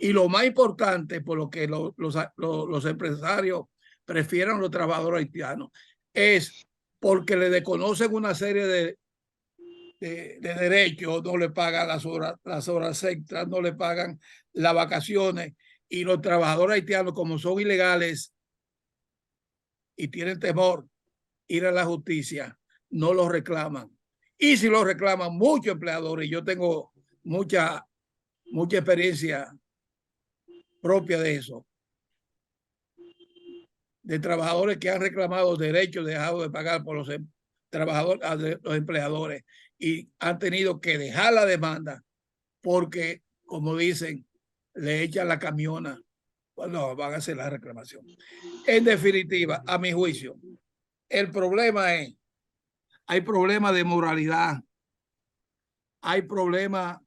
Y lo más importante, por lo que los empresarios prefieren a los trabajadores haitianos, es porque le desconocen una serie de derechos, no le pagan las horas extras, no le pagan las vacaciones, y los trabajadores haitianos, como son ilegales y tienen temor ir a la justicia, no los reclaman. Y si los reclaman muchos empleadores, yo tengo mucha experiencia propia de eso, de trabajadores que han reclamado derechos dejados de pagar por los trabajadores, los empleadores, y han tenido que dejar la demanda porque, como dicen, le echan la camiona cuando van a hacer la reclamación. En definitiva, a mi juicio, el problema es, hay problemas de moralidad, hay problemas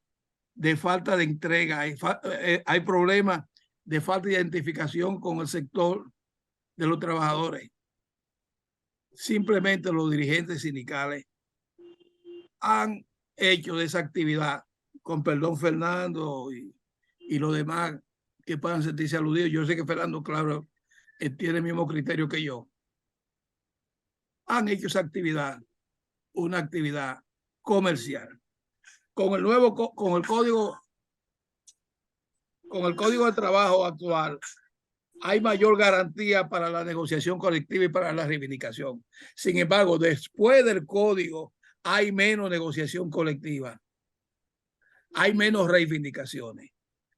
de falta de entrega, hay problemas de falta de identificación con el sector de los trabajadores. Simplemente los dirigentes sindicales han hecho de esa actividad, con perdón Fernando y los demás que puedan sentirse aludidos. Yo sé que Fernando, claro, tiene el mismo criterio que yo. Han hecho esa actividad una actividad comercial. Con el código de trabajo actual, hay mayor garantía para la negociación colectiva y para la reivindicación. Sin embargo, después del código hay menos negociación colectiva, hay menos reivindicaciones.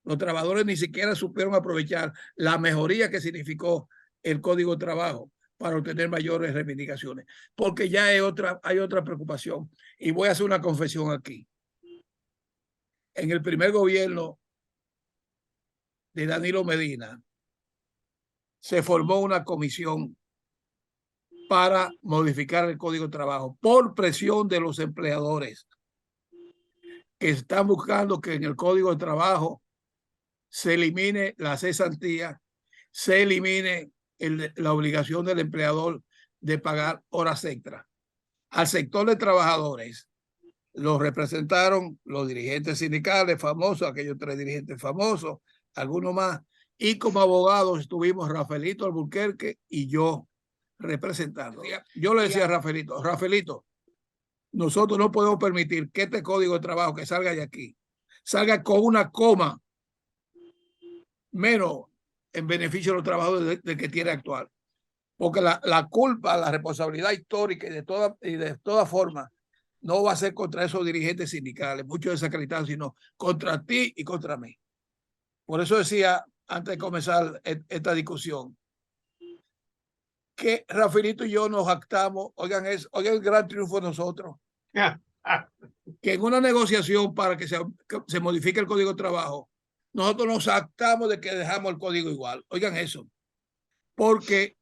Los trabajadores ni siquiera supieron aprovechar la mejoría que significó el código de trabajo para obtener mayores reivindicaciones, porque ya hay otra preocupación. Y voy a hacer una confesión aquí. En el primer gobierno de Danilo Medina, se formó una comisión para modificar el Código de Trabajo por presión de los empleadores que están buscando que en el Código de Trabajo se elimine la cesantía, se elimine la obligación del empleador de pagar horas extras. Al sector de trabajadores los representaron los dirigentes sindicales famosos, aquellos 3 dirigentes famosos, algunos más, y como abogados estuvimos Rafaelito Alburquerque y yo representando. Yo le decía a Rafaelito, nosotros no podemos permitir que este Código de Trabajo que salga de aquí salga con una coma menos en beneficio de los trabajadores del que tiene actual. Porque la culpa, la responsabilidad histórica y de toda forma no va a ser contra esos dirigentes sindicales, muchos desacreditados, sino contra ti y contra mí. Por eso decía, antes de comenzar esta discusión, que Rafaelito y yo nos jactamos, oigan el gran triunfo de nosotros, que en una negociación para que se modifique el Código de Trabajo, nosotros nos jactamos de que dejamos el código igual. Oigan eso, porque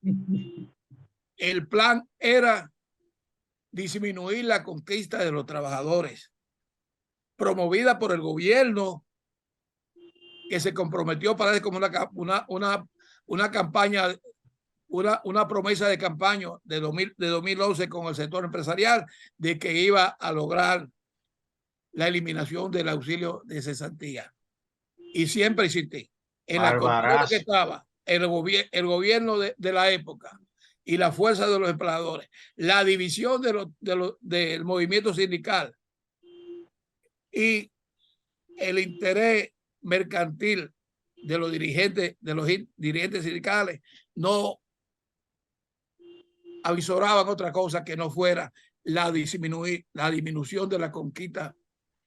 el plan era disminuir la conquista de los trabajadores, promovida por el gobierno, que se comprometió, parece como una campaña, una promesa de campaña de 2011 con el sector empresarial, de que iba a lograr la eliminación del auxilio de cesantía. Y siempre insistí, en la cultura que estaba el gobierno de la época y la fuerza de los empleadores, la división del movimiento sindical y el interés mercantil de los dirigentes sindicales no avisoraban otra cosa que no fuera la disminución de la conquista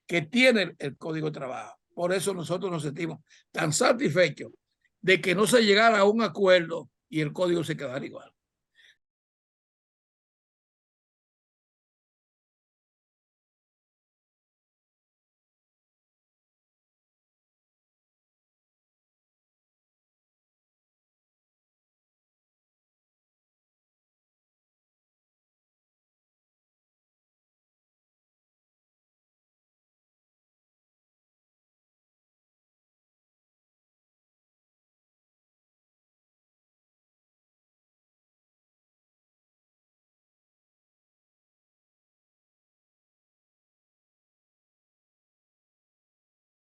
que tiene el Código de Trabajo. Por eso nosotros nos sentimos tan satisfechos de que no se llegara a un acuerdo y el código se quedara igual.